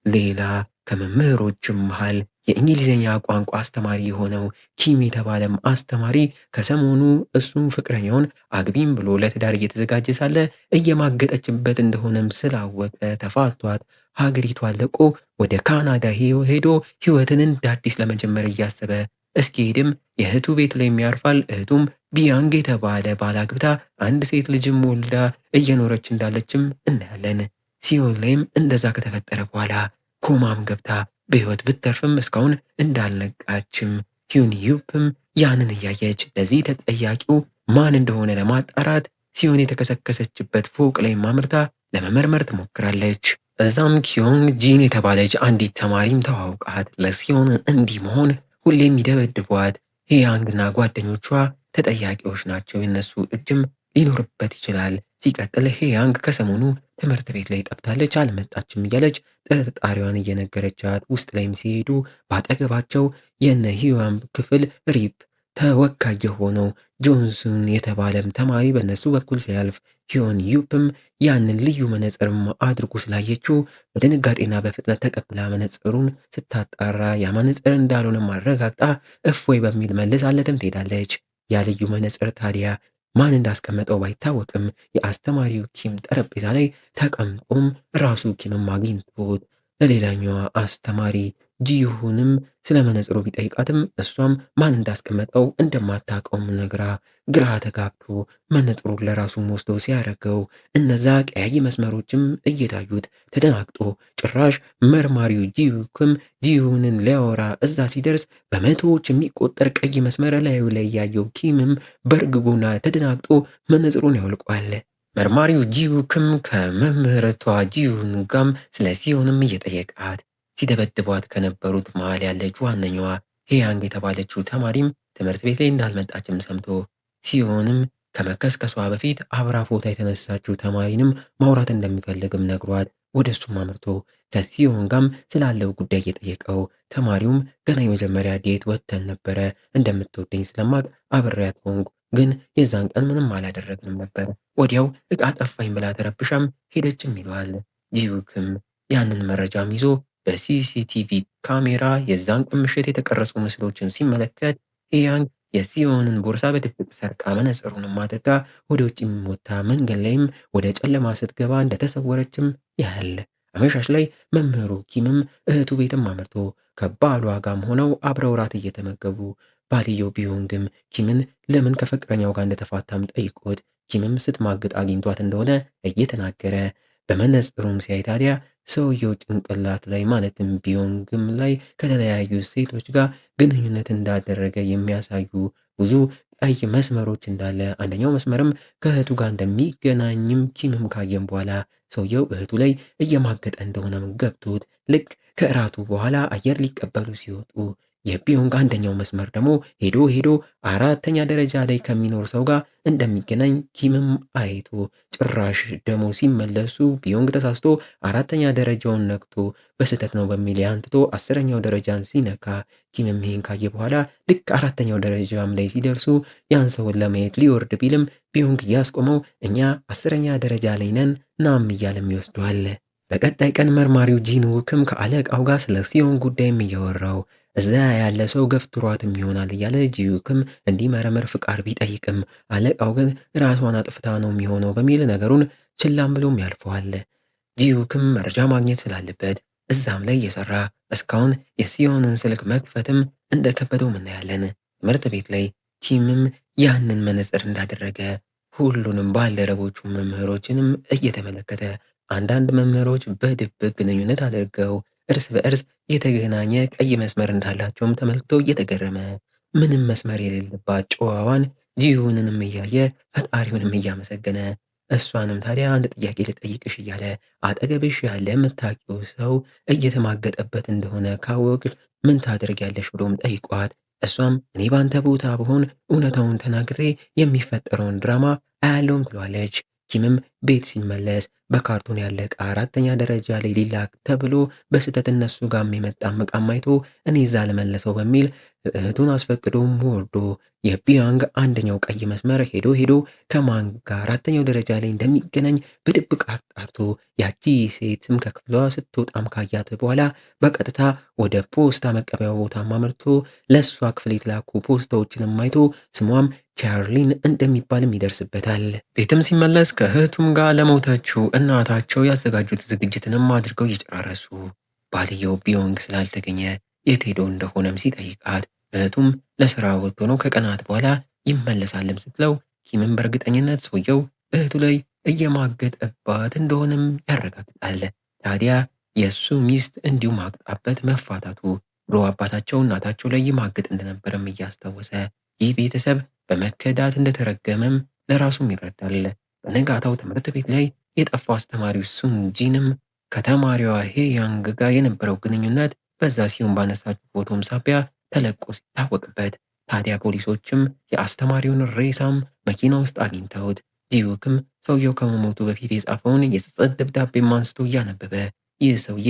ሌላ ከመምህሮችም መሃል የእንግሊዝኛ ቋንቋ አስተማሪ የሆነው ኪም የተባለም አስተማሪ ከሰሞኑ እሱም ፍቅረኛውን አግቢም ብሎ ለትዳር እየተዘጋጀ ሳለ እየማገጠችበት እንደሆነም ስላወቀ ተፋቷት ሀገሪቷን ለቆ ወደ ካናዳ ሄዶ ህይወትን እንደ አዲስ ለመጀመር እያሰበ እስኪሄድም የእህቱ ቤት ላይ የሚያርፋል። እህቱም ቢያንግ የተባለ ባል አግብታ አንድ ሴት ልጅም ወልዳ እየኖረች እንዳለችም እናያለን። ሲኦል ላይም እንደዛ ከተፈጠረ በኋላ ኮማም ገብታ በህይወት ብትተርፍም እስካሁን እንዳልነቃችም ዩንዩፕም ያንን እያየች ለዚህ ተጠያቂው ማን እንደሆነ ለማጣራት ሲሆን የተከሰከሰችበት ፎቅ ላይ ማምርታ ለመመርመር ትሞክራለች። እዛም ኪዮንግ ጂን የተባለች አንዲት ተማሪም ተዋውቃት ለሲዮን እንዲህ መሆን ሁሌም ይደበድቧት ሄያንግና ጓደኞቿ ተጠያቂዎች ናቸው፣ የነሱ እጅም ሊኖርበት ይችላል። ሲቀጥል ሄያንግ ከሰሞኑ ትምህርት ቤት ላይ ጠፍታለች፣ አልመጣችም እያለች ጥርጣሬዋን እየነገረቻት ውስጥ ላይም ሲሄዱ በአጠገባቸው የነ ሂዋን ክፍል ሪፕ ተወካይ የሆነው ጆንሱን የተባለም ተማሪ በነሱ በኩል ሲያልፍ ሂዮን ዩፕም ያንን ልዩ መነጽርም አድርጎ ስላየችው በድንጋጤና በፍጥነት ተቀብላ መነጽሩን ስታጣራ ያ መነጽር እንዳልሆነ ማረጋግጣ እፎይ በሚል መልሳለትም ትሄዳለች። ያ ልዩ መነጽር ታዲያ ማን እንዳስቀመጠው ባይታወቅም የአስተማሪው ኪም ጠረጴዛ ላይ ተቀምጦም ራሱ ኪምም አግኝቶት ለሌላኛዋ አስተማሪ ጂሁንም ስለ መነጽሩ ቢጠይቃትም እሷም ማን እንዳስቀመጠው እንደማታውቀውም ነግራ ግራ ተጋብቶ መነጽሩን ለራሱም ወስዶ ሲያደርገው እነዛ ቀያይ መስመሮችም እየታዩት ተደናግጦ ጭራሽ መርማሪው ጂሁክም ጂሁንን ሊያወራ እዛ ሲደርስ በመቶዎች የሚቆጠር ቀይ መስመር ላዩ ላይ ያየው ኪምም በእርግጎና ተደናግጦ መነጽሩን ያውልቋል። መርማሪው ጂሁክም ከመምህርቷ ጂሁን ጋም ስለ ሲዮንም እየጠየቃት ሲደበድቧት ከነበሩት መሃል ያለች ዋነኛዋ ሄያንግ የተባለችው ተማሪም ትምህርት ቤት ላይ እንዳልመጣችም ሰምቶ ሲዮንም ከመከስከሷ በፊት አብራ ፎታ የተነሳችው ተማሪንም ማውራት እንደሚፈልግም ነግሯት ወደ እሱም አምርቶ ከሲዮን ጋም ስላለው ጉዳይ እየጠየቀው ተማሪውም ገና የመጀመሪያ ዴት ወጥተን ነበረ፣ እንደምትወደኝ ስለማቅ አብሬያት ሆንኩ፣ ግን የዛን ቀን ምንም አላደረግንም ነበር፣ ወዲያው እቃ ጠፋኝ ብላ ተረብሻም ሄደችም ይለዋል። ጂውክም ያንን መረጃም ይዞ በሲሲቲቪ ካሜራ የዛን ቀን ምሽት የተቀረጹ ምስሎችን ሲመለከት ሄያንግ የሲዮንን ቦርሳ በድብቅ ሰርቃ መነጽሩንም አድርጋ ወደ ውጭ ወጥታ መንገድ ላይም ወደ ጨለማ ስትገባ እንደተሰወረችም ያህል። አመሻሽ ላይ መምህሩ ኪምም እህቱ ቤትም አመርቶ ከባሏ ጋም ሆነው አብረው ራት እየተመገቡ ባልየው ቢዮንግም ኪምን ለምን ከፍቅረኛው ጋር እንደተፋታም ጠይቆት ኪምም ስትማግጥ አግኝቷት እንደሆነ እየተናገረ በመነጽሩም ሲያይ ታዲያ ሰውየው ጭንቅላት ላይ ማለትም ቢዮንግም ላይ ከተለያዩ ሴቶች ጋር ግንኙነት እንዳደረገ የሚያሳዩ ብዙ ቀይ መስመሮች እንዳለ፣ አንደኛው መስመርም ከእህቱ ጋር እንደሚገናኝም ኪምም ካየም በኋላ ሰውየው እህቱ ላይ እየማገጠ እንደሆነም ገብቶት ልክ ከእራቱ በኋላ አየር ሊቀበሉ ሲወጡ የቢዮንግ አንደኛው መስመር ደግሞ ሄዶ አራተኛ ደረጃ ላይ ከሚኖር ሰው ጋር እንደሚገናኝ ኪምም አይቶ ጭራሽ ደግሞ ሲመለሱ ቢዮንግ ተሳስቶ አራተኛ ደረጃውን ነክቶ በስህተት ነው በሚል ያንትቶ 10ኛው ደረጃን ሲነካ ኪምም ይሄን ካየ በኋላ ልክ አራተኛው ደረጃም ላይ ሲደርሱ ያን ሰውን ለማየት ሊወርድ ቢልም ቢዮንግ ያስቆመው እኛ 10ኛ ደረጃ ላይ ነን ናም እያለም ይወስደዋል። በቀጣይ ቀን መርማሪው ጂንውክም ከአለቃው ጋር ስለ ሲዮን ጉዳይም እያወራው እዛ ያለ ሰው ገፍትሯትም ይሆናል እያለ ጂዩክም እንዲመረመር ፍቃድ ቢጠይቅም አለቃው ግን ራሷን አጥፍታ ነው የሚሆነው በሚል ነገሩን ችላም ብሎም ያልፈዋል። ጂዩክም መረጃ ማግኘት ስላለበት እዛም ላይ እየሰራ እስካሁን የሲዮንን ስልክ መክፈትም እንደከበደው እናያለን። ትምህርት ቤት ላይ ኪምም ያንን መነጽር እንዳደረገ ሁሉንም ባልደረቦቹ መምህሮችንም እየተመለከተ አንዳንድ መምህሮች በድብቅ ግንኙነት አድርገው እርስ በእርስ የተገናኘ ቀይ መስመር እንዳላቸውም ተመልክቶ እየተገረመ ምንም መስመር የሌለባት ጨዋዋን ጂዩንንም እያየ ፈጣሪውንም እያመሰገነ እሷንም ታዲያ አንድ ጥያቄ ልጠይቅሽ እያለ አጠገብሽ ያለ የምታውቂው ሰው እየተማገጠበት እንደሆነ ካወቅሽ ምን ታደርጊያለሽ ብሎም ጠይቋት፣ እሷም እኔ ባንተ ቦታ ብሆን እውነታውን ተናግሬ የሚፈጠረውን ድራማ አያለውም ትለዋለች። ኪምም ቤት ሲመለስ በካርቶን ያለ ዕቃ አራተኛ ደረጃ ላይ ሊላክ ተብሎ በስህተት እነሱ ጋር የመጣም ዕቃም አይቶ እኔ እዛ ለመለሰው በሚል እህቱን አስፈቅዶም ወርዶ የቢያንግ አንደኛው ቀይ መስመር ሄዶ ከማን ጋር አራተኛው ደረጃ ላይ እንደሚገናኝ በድብቅ አጣርቶ ያቺ ሴትም ከክፍሏ ስትወጣም ካያት በኋላ በቀጥታ ወደ ፖስታ መቀበያው ቦታ አምርቶ ለእሷ ክፍል የተላኩ ፖስታዎችንም አይቶ ስሟም ቻርሊን እንደሚባልም ይደርስበታል። ቤትም ሲመለስ ከእህቱም ጋር ለሞተችው እናታቸው ያዘጋጁት ዝግጅትንም አድርገው እየጨራረሱ ባልየው ቢዮንግ ስላልተገኘ የት ሄዶ እንደሆነም ሲጠይቃት እህቱም ለስራ ወጥቶ ነው ከቀናት በኋላ ይመለሳልም ስትለው ኪምም በእርግጠኝነት ሰውየው እህቱ ላይ እየማገጠባት እንደሆነም ያረጋግጣል። ታዲያ የእሱ ሚስት እንዲሁ ማግጣበት መፋታቱ ብሎ አባታቸው እናታቸው ላይ ይማግጥ እንደነበረም እያስታወሰ ይህ ቤተሰብ በመከዳት እንደተረገመም ለራሱም ይረዳል። በነጋታው ትምህርት ቤት ላይ የጠፋው አስተማሪው ሱንጂንም ከተማሪዋ ሄያንግ ጋር የነበረው ግንኙነት በዛ ሲሆን ባነሳችው ፎቶም ሳቢያ ተለቆ ሲታወቅበት ታዲያ ፖሊሶችም የአስተማሪውን ሬሳም መኪና ውስጥ አግኝተውት ጂዩክም ሰውየው ከመሞቱ በፊት የጻፈውን የጸጸት ደብዳቤም አንስቶ እያነበበ ይህ ሰውዬ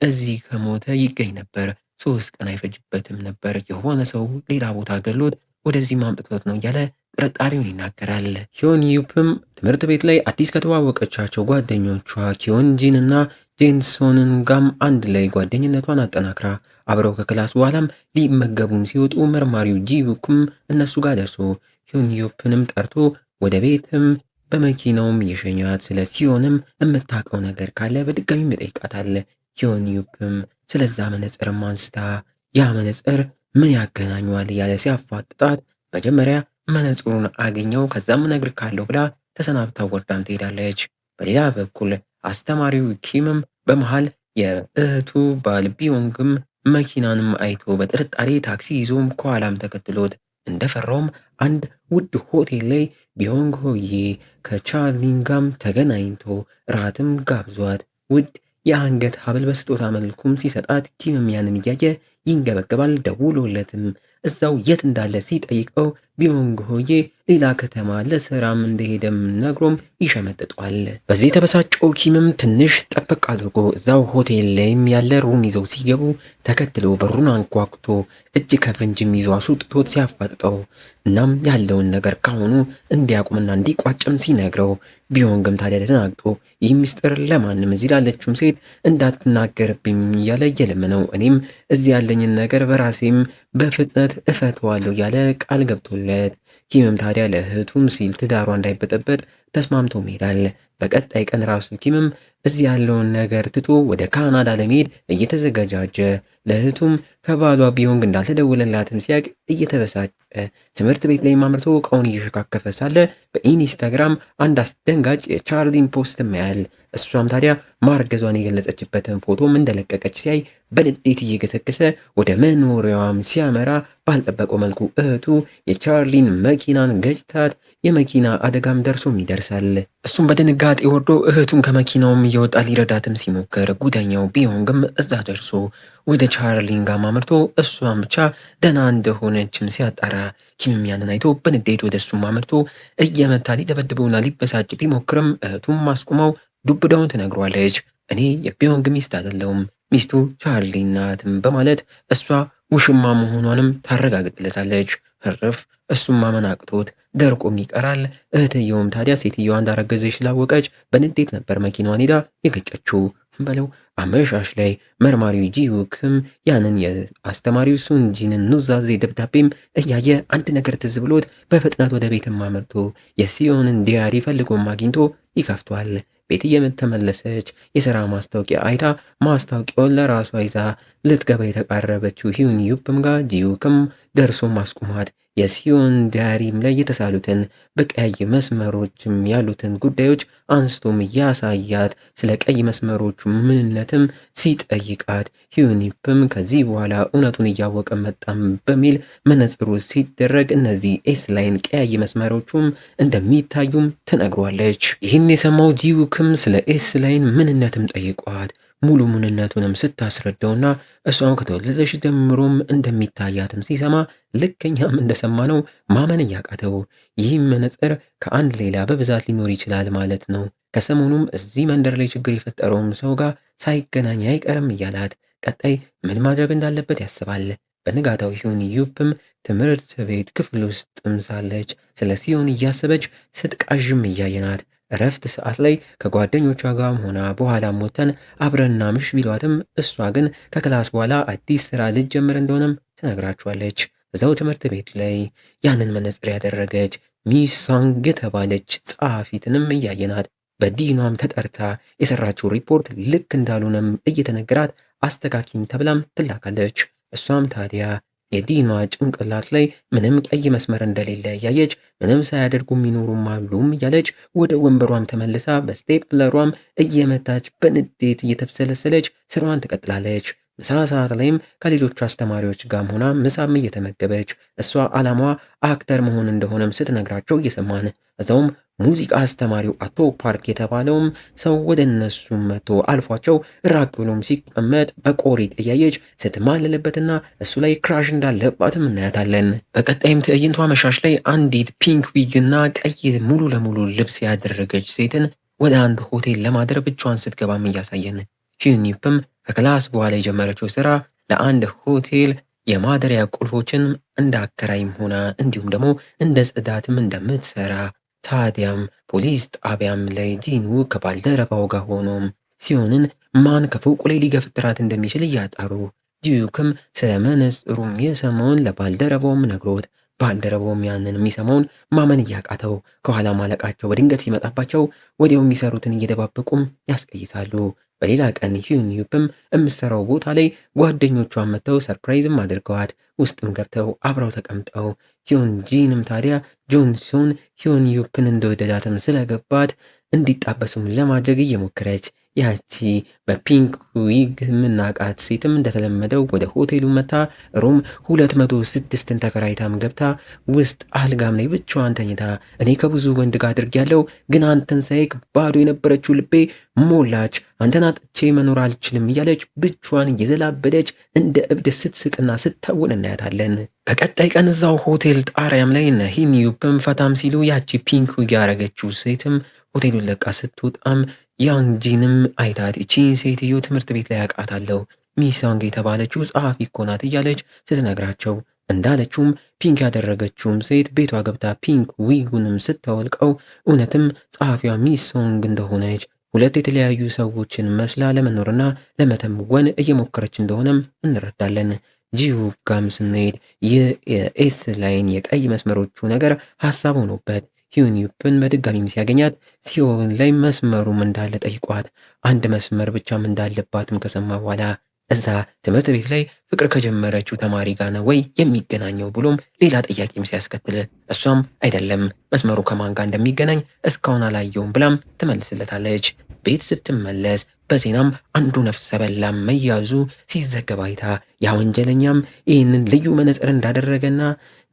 እዚህ ከሞተ ይገኝ ነበር፣ 3 ቀን አይፈጅበትም ነበር፣ የሆነ ሰው ሌላ ቦታ ገሎት ወደዚህ ማምጥቶት ነው እያለ ጥርጣሬውን ይናገራል። ሂዮን ዩፕም ትምህርት ቤት ላይ አዲስ ከተዋወቀቻቸው ጓደኞቿ ኪዮንጂን እና ጄንሶንን ጋም አንድ ላይ ጓደኝነቷን አጠናክራ አብረው ከክላስ በኋላም ሊመገቡም ሲወጡ መርማሪው ጂዩክም እነሱ ጋር ደርሶ ሂዮን ዩፕንም ጠርቶ ወደ ቤትም በመኪናውም የሸኛት ስለ ሲዮንም የምታውቀው ነገር ካለ በድጋሚ ይጠይቃታል። ሂዮን ዩፕም ስለዛ መነጽርም አንስታ ያ መነጽር ምን ያገናኘዋል እያለ ሲያፋጥጣት መጀመሪያ መነጽሩን አገኘው ከዛም እነግርሃለሁ ብላ ተሰናብታ ወርዳም ትሄዳለች። በሌላ በኩል አስተማሪው ኪምም በመሃል የእህቱ ባል ቢዮንግም መኪናንም አይቶ በጥርጣሬ ታክሲ ይዞም ከኋላም ተከትሎት እንደፈራውም አንድ ውድ ሆቴል ላይ ቢዮንግ ሆዬ ከቻርሊንጋም ተገናኝቶ ራትም ጋብዟት ውድ የአንገት ሀብል በስጦታ መልኩም ሲሰጣት ኪምም ያንን እያየ ይንገበገባል። ደውሎለትም እዛው የት እንዳለ ሲጠይቀው ቢዮንግ ሆዬ ሌላ ከተማ ለስራም እንደሄደም ነግሮም ይሸመጥጧል። በዚህ የተበሳጨው ኪምም ትንሽ ጠበቅ አድርጎ እዛው ሆቴል ላይም ያለ ሩም ይዘው ሲገቡ ተከትሎ በሩን አንኳኩቶ እጅ ከፍንጅም ይዞ አስወጥቶት ሲያፋጥጠው እናም ያለውን ነገር ካሁኑ እንዲያቁምና እንዲቋጭም ሲነግረው ቢዮንግም ታዲያ ተደናግጦ ይህ ሚስጥር ለማንም እዚህ ላለችውም ሴት እንዳትናገርብኝ እያለ እየለመነው እኔም እዚህ ያለኝን ነገር በራሴም በፍጥነት እፈተዋለሁ እያለ ቃል ገብቶለት ኪምም ታዲያ ለእህቱም ሲል ትዳሯ እንዳይበጠበጥ ተስማምቶ ይሄዳል። በቀጣይ ቀን ራሱ ኪምም እዚህ ያለውን ነገር ትቶ ወደ ካናዳ ለመሄድ እየተዘጋጃጀ ለእህቱም ከባሏ ቢዮንግ እንዳልተደወለላትም ሲያቅ እየተበሳጨ ትምህርት ቤት ላይ አምርቶ እቃውን እየሸካከፈ ሳለ በኢንስታግራም አንድ አስደንጋጭ የቻርሊን ፖስት ያያል። እሷም ታዲያ ማርገዟን የገለጸችበትን ፎቶም እንደለቀቀች ሲያይ በንዴት እየገሰገሰ ወደ መኖሪያዋም ሲያመራ ባልጠበቀው መልኩ እህቱ የቻርሊን መኪናን ገጭታት የመኪና አደጋም ደርሶም ይደርሳል። እሱም በድንጋጤ ወርዶ እህቱን ከመኪናውም እየወጣ ሊረዳትም ሲሞክር ጉደኛው ቢዮንግም እዛ ደርሶ ወደ ቻርሊን ጋር አምርቶ እሷን ብቻ ደህና እንደሆነችም ሲያጣራ ኪምም ያንን አይቶ በንዴት ወደ እሱም አምርቶ እየመታ ሊደበድበውና ሊበሳጭ ቢሞክርም እህቱም ማስቆመው ዱብዳውን ትነግሯለች። እኔ የቢዮንግ ሚስት አይደለሁም ሚስቱ ቻርሊ ናትም በማለት እሷ ውሽማ መሆኗንም ታረጋግጥለታለች። ህርፍ እሱም ማመን አቅቶት ደርቆም ይቀራል። እህትየውም ታዲያ ሴትየዋ እንዳረገዘች ስላወቀች በንዴት ነበር መኪናዋን ሄዳ የገጨችው በለው። አመሻሽ ላይ መርማሪው ጂዩክም ያንን የአስተማሪው ሱንጂንን ኑዛዜ ደብዳቤም እያየ አንድ ነገር ትዝ ብሎት በፍጥነት ወደ ቤትም አመርቶ የሲዮንን ዲያሪ ፈልጎም አግኝቶ ይከፍቷል። ቤት እየተመለሰች የሥራ ማስታወቂያ አይታ ማስታወቂያውን ለራሷ ይዛ ልትገባ የተቃረበችው ሂዩን ዩፕም ጋር ጂዩክም ደርሶ ማስቁሟት የሲዮን ዳያሪም ላይ የተሳሉትን በቀይ መስመሮችም ያሉትን ጉዳዮች አንስቶም ያሳያት ስለ ቀይ መስመሮቹ ምንነትም ሲጠይቃት ሂዩኒፕም ከዚህ በኋላ እውነቱን እያወቀ መጣም በሚል መነጽሩ ሲደረግ እነዚህ ኤስ ላይን ቀያይ መስመሮቹም እንደሚታዩም ትነግሯለች። ይህን የሰማው ዲዩክም ስለ ኤስ ላይን ምንነትም ጠይቋት ሙሉ ምንነቱንም ስታስረዳውና እሷም ከተወለደች ጀምሮም እንደሚታያትም ሲሰማ ልክኛም እንደሰማነው ማመን እያቃተው ይህም መነጽር ከአንድ ሌላ በብዛት ሊኖር ይችላል ማለት ነው። ከሰሞኑም እዚህ መንደር ላይ ችግር የፈጠረውም ሰው ጋር ሳይገናኝ አይቀርም እያላት ቀጣይ ምን ማድረግ እንዳለበት ያስባል። በንጋታው ሂዩን ዩፕም ትምህርት ቤት ክፍል ውስጥም ሳለች ስለ ሲዮን እያሰበች ስትቃዥም እያየናት እረፍት ሰዓት ላይ ከጓደኞቿ ጋር ሆና በኋላም ሞተን አብረና ምሽ ቢሏትም እሷ ግን ከክላስ በኋላ አዲስ ስራ ልትጀምር እንደሆነም ትነግራችኋለች። እዛው ትምህርት ቤት ላይ ያንን መነጽር ያደረገች ሚስ ሳንግ የተባለች ጸሐፊትንም እያየናት በዲኗም ተጠርታ የሰራችው ሪፖርት ልክ እንዳልሆነም እየተነገራት አስተካኪም ተብላም ትላካለች። እሷም ታዲያ የዲኗ ጭንቅላት ላይ ምንም ቀይ መስመር እንደሌለ እያየች ምንም ሳያደርጉ የሚኖሩም አሉም እያለች ወደ ወንበሯም ተመልሳ በስቴፕለሯም እየመታች በንዴት እየተብሰለሰለች ስራዋን ትቀጥላለች። ምሳ ሰዓት ላይም ከሌሎቹ አስተማሪዎች ጋር ሆና ምሳም እየተመገበች እሷ ዓላማዋ አክተር መሆን እንደሆነም ስትነግራቸው እየሰማን እዛውም ሙዚቃ አስተማሪው አቶ ፓርክ የተባለውም ሰው ወደ እነሱ መጥቶ አልፏቸው ራቅ ብሎም ሲቀመጥ በቆሪጥ እያየች ስትማልልበትና እሱ ላይ ክራሽ እንዳለባትም እናያታለን። በቀጣይም ትዕይንቷ መሻሽ ላይ አንዲት ፒንክ ዊግና ቀይ ሙሉ ለሙሉ ልብስ ያደረገች ሴትን ወደ አንድ ሆቴል ለማደር ብቻዋን ስትገባም እያሳየን ሂዩኒፕም ከክላስ በኋላ የጀመረችው ስራ ለአንድ ሆቴል የማደሪያ ቁልፎችን እንደ አከራይም ሆና እንዲሁም ደግሞ እንደ ጽዳትም እንደምትሰራ ታዲያም ፖሊስ ጣቢያም ላይ ዲኑ ከባልደረባው ጋር ሆኖም ሲዮንን ማን ከፎቁ ላይ ሊገፍትራት እንደሚችል እያጣሩ ዲዩክም ስለ መነጽሩም የሰማውን ለባልደረባውም ነግሮት ባልደረባውም ያንን የሚሰማውን ማመን እያቃተው ከኋላ ማለቃቸው በድንገት ሲመጣባቸው ወዲያው የሚሰሩትን እየደባበቁም ያስቀይሳሉ። በሌላ ቀን ሂዩኒፕም የምትሰራው ቦታ ላይ ጓደኞቿን መጥተው ሰርፕራይዝም አድርገዋት ውስጥም ገብተው አብረው ተቀምጠው ሂዮንጂንም ታዲያ ጆንሶን ሂዩኒፕን እንደወደዳትም ስለገባት እንዲጣበሱም ለማድረግ እየሞከረች ያቺ በፒንክ ዊግ የምናቃት ሴትም እንደተለመደው ወደ ሆቴሉ መታ ሩም 206ን ተከራይታም ገብታ ውስጥ አልጋም ላይ ብቻዋን ተኝታ እኔ ከብዙ ወንድ ጋር አድርጌያለሁ፣ ግን አንተን ሳይክ ባዶ የነበረችው ልቤ ሞላች፣ አንተን አጥቼ መኖር አልችልም እያለች ብቻዋን እየዘላበደች እንደ እብድ ስትስቅና ስታውን እናያታለን። በቀጣይ ቀን እዛው ሆቴል ጣሪያም ላይ እነ ሂዩኒፕም ፈታም ሲሉ ያቺ ፒንክ ዊግ ያረገችው ሴትም ሆቴሉን ለቃ ስትወጣም ያንጂንም አይታት እቺን ሴትዮ ትምህርት ቤት ላይ አውቃታለሁ ሚስ ሳንግ የተባለችው ጸሐፊ እኮ ናት እያለች ስትነግራቸው እንዳለችውም ፒንክ ያደረገችውም ሴት ቤቷ ገብታ ፒንክ ዊጉንም ስታወልቀው እውነትም ጸሐፊዋ ሚስ ሳንግ እንደሆነች ሁለት የተለያዩ ሰዎችን መስላ ለመኖርና ለመተወን እየሞከረች እንደሆነም እንረዳለን። ጂዩ ጋም ስንሄድ የኤስ ላይን የቀይ መስመሮቹ ነገር ሀሳብ ሆኖበት ሂዩኒፕን በድጋሚም ሲያገኛት ሲዮን ላይ መስመሩም እንዳለ ጠይቋት አንድ መስመር ብቻም እንዳለባትም ከሰማ በኋላ እዛ ትምህርት ቤት ላይ ፍቅር ከጀመረችው ተማሪ ጋር ነው ወይ የሚገናኘው ብሎም ሌላ ጥያቄም ሲያስከትል እሷም አይደለም መስመሩ ከማን ጋር እንደሚገናኝ እስካሁን አላየውም ብላም ትመልስለታለች። ቤት ስትመለስ በዜናም አንዱ ነፍሰ በላም መያዙ ሲዘገብ አይታ ያ ወንጀለኛም ይህንን ልዩ መነጽር እንዳደረገና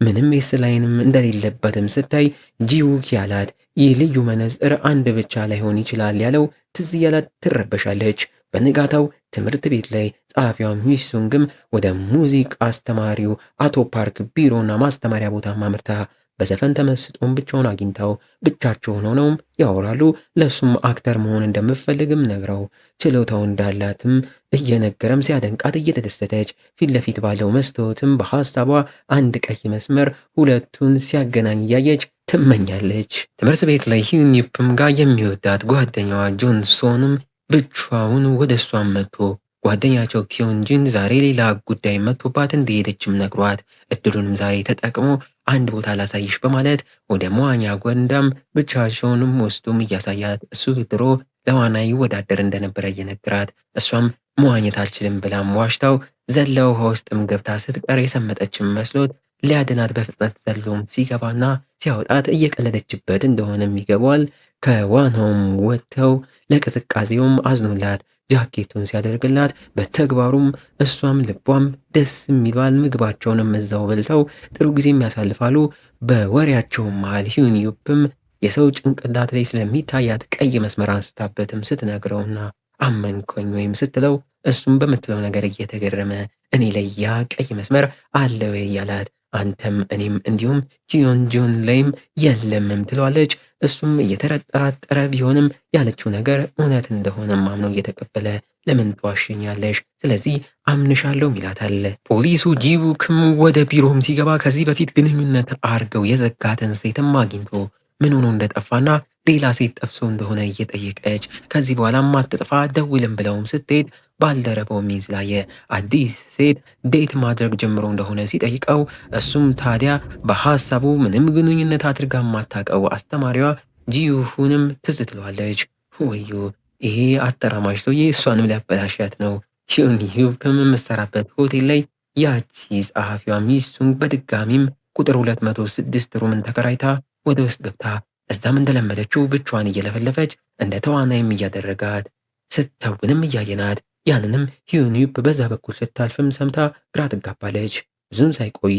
ምንም የስ ላይንም እንደሌለበትም ስታይ ጂዩክ ያላት ይህ ልዩ መነጽር አንድ ብቻ ላይሆን ይችላል ያለው ትዝ ያላት ትረበሻለች። በንጋታው ትምህርት ቤት ላይ ጸሐፊዋ ሚስ ሳንግም ወደ ሙዚቃ አስተማሪው አቶ ፓርክ ቢሮና ማስተማሪያ ቦታ ማምርታ በዘፈን ተመስጦም ብቻውን አግኝታው ብቻቸውን ሆነውም ያወራሉ። ለሱም አክተር መሆን እንደምፈልግም ነግረው ችሎታው እንዳላትም እየነገረም ሲያደንቃት እየተደሰተች ፊት ለፊት ባለው መስታወትም በሐሳቧ አንድ ቀይ መስመር ሁለቱን ሲያገናኝ እያየች ትመኛለች። ትምህርት ቤት ላይ ሂዩኒፕም ጋር የሚወዳት ጓደኛዋ ጆንሶንም ብቻውን ወደ እሷም መጥቶ ጓደኛቸው ኪዮንጂን ዛሬ ሌላ ጉዳይ መጥቶባት እንደሄደችም ነግሯት እድሉንም ዛሬ ተጠቅሞ አንድ ቦታ ላሳይሽ በማለት ወደ መዋኛ ገንዳም ብቻቸውንም ወስዶም እያሳያት እሱ ድሮ ለዋና ይወዳደር እንደነበረ እየነገራት እሷም መዋኘት አልችልም ብላም ዋሽታው ዘላ ውሃ ውስጥም ገብታ ስትቀር የሰመጠችም መስሎት ሊያድናት በፍጥነት ዘሎም ሲገባና ሲያወጣት እየቀለደችበት እንደሆነም ይገባዋል። ከዋናውም ወጥተው ለቅዝቃዜውም አዝኖላት ጃኬቱን ሲያደርግላት በተግባሩም እሷም ልቧም ደስ የሚባል ምግባቸውንም እዛው በልተው ጥሩ ጊዜም ያሳልፋሉ። በወሬያቸው መሃል ሂዩንዩፕም የሰው ጭንቅላት ላይ ስለሚታያት ቀይ መስመር አንስታበትም ስትነግረውና አመንኮኝ ወይም ስትለው እሱም በምትለው ነገር እየተገረመ እኔ ላይ ያ ቀይ መስመር አለ ወይ እያላት አንተም እኔም እንዲሁም ኪዮንጆን ላይም የለምም ትለዋለች። እሱም እየተጠራጠረ ቢሆንም ያለችው ነገር እውነት እንደሆነ አምነው እየተቀበለ ለምን ትዋሽኛለሽ? ስለዚህ አምንሻለሁ ይላታል። ፖሊሱ ጂቡክም ወደ ቢሮም ሲገባ ከዚህ በፊት ግንኙነት አርገው የዘጋትን ሴትም አግኝቶ ምን ሆኖ እንደጠፋና ሌላ ሴት ጠብሶ እንደሆነ እየጠየቀች ከዚህ በኋላ ማትጥፋ ደውልም ብለውም ስትሄድ ባልደረባው ሚን ስላየ አዲስ ሴት ዴት ማድረግ ጀምሮ እንደሆነ ሲጠይቀው እሱም ታዲያ በሐሳቡ ምንም ግንኙነት አድርጋ ማታቀው አስተማሪዋ ጂዩሁንም ትዝ ትለዋለች። ወዮ ይሄ አተራማሽ ሰውዬ እሷንም ሊያበላሻት ነው። ሂዩንዩብ በምትሰራበት ሆቴል ላይ ያቺ ጸሐፊዋ ሚሱንግ በድጋሚም ቁጥር 206 ሩምን ተከራይታ ወደ ውስጥ ገብታ እዛም እንደለመደችው ብቻዋን እየለፈለፈች እንደ ተዋናይም እያደረጋት ስተውንም እያየናት ያንንም ሂዩንዩብ በዛ በኩል ስታልፍም ሰምታ ግራ ትጋባለች። ብዙም ሳይቆይ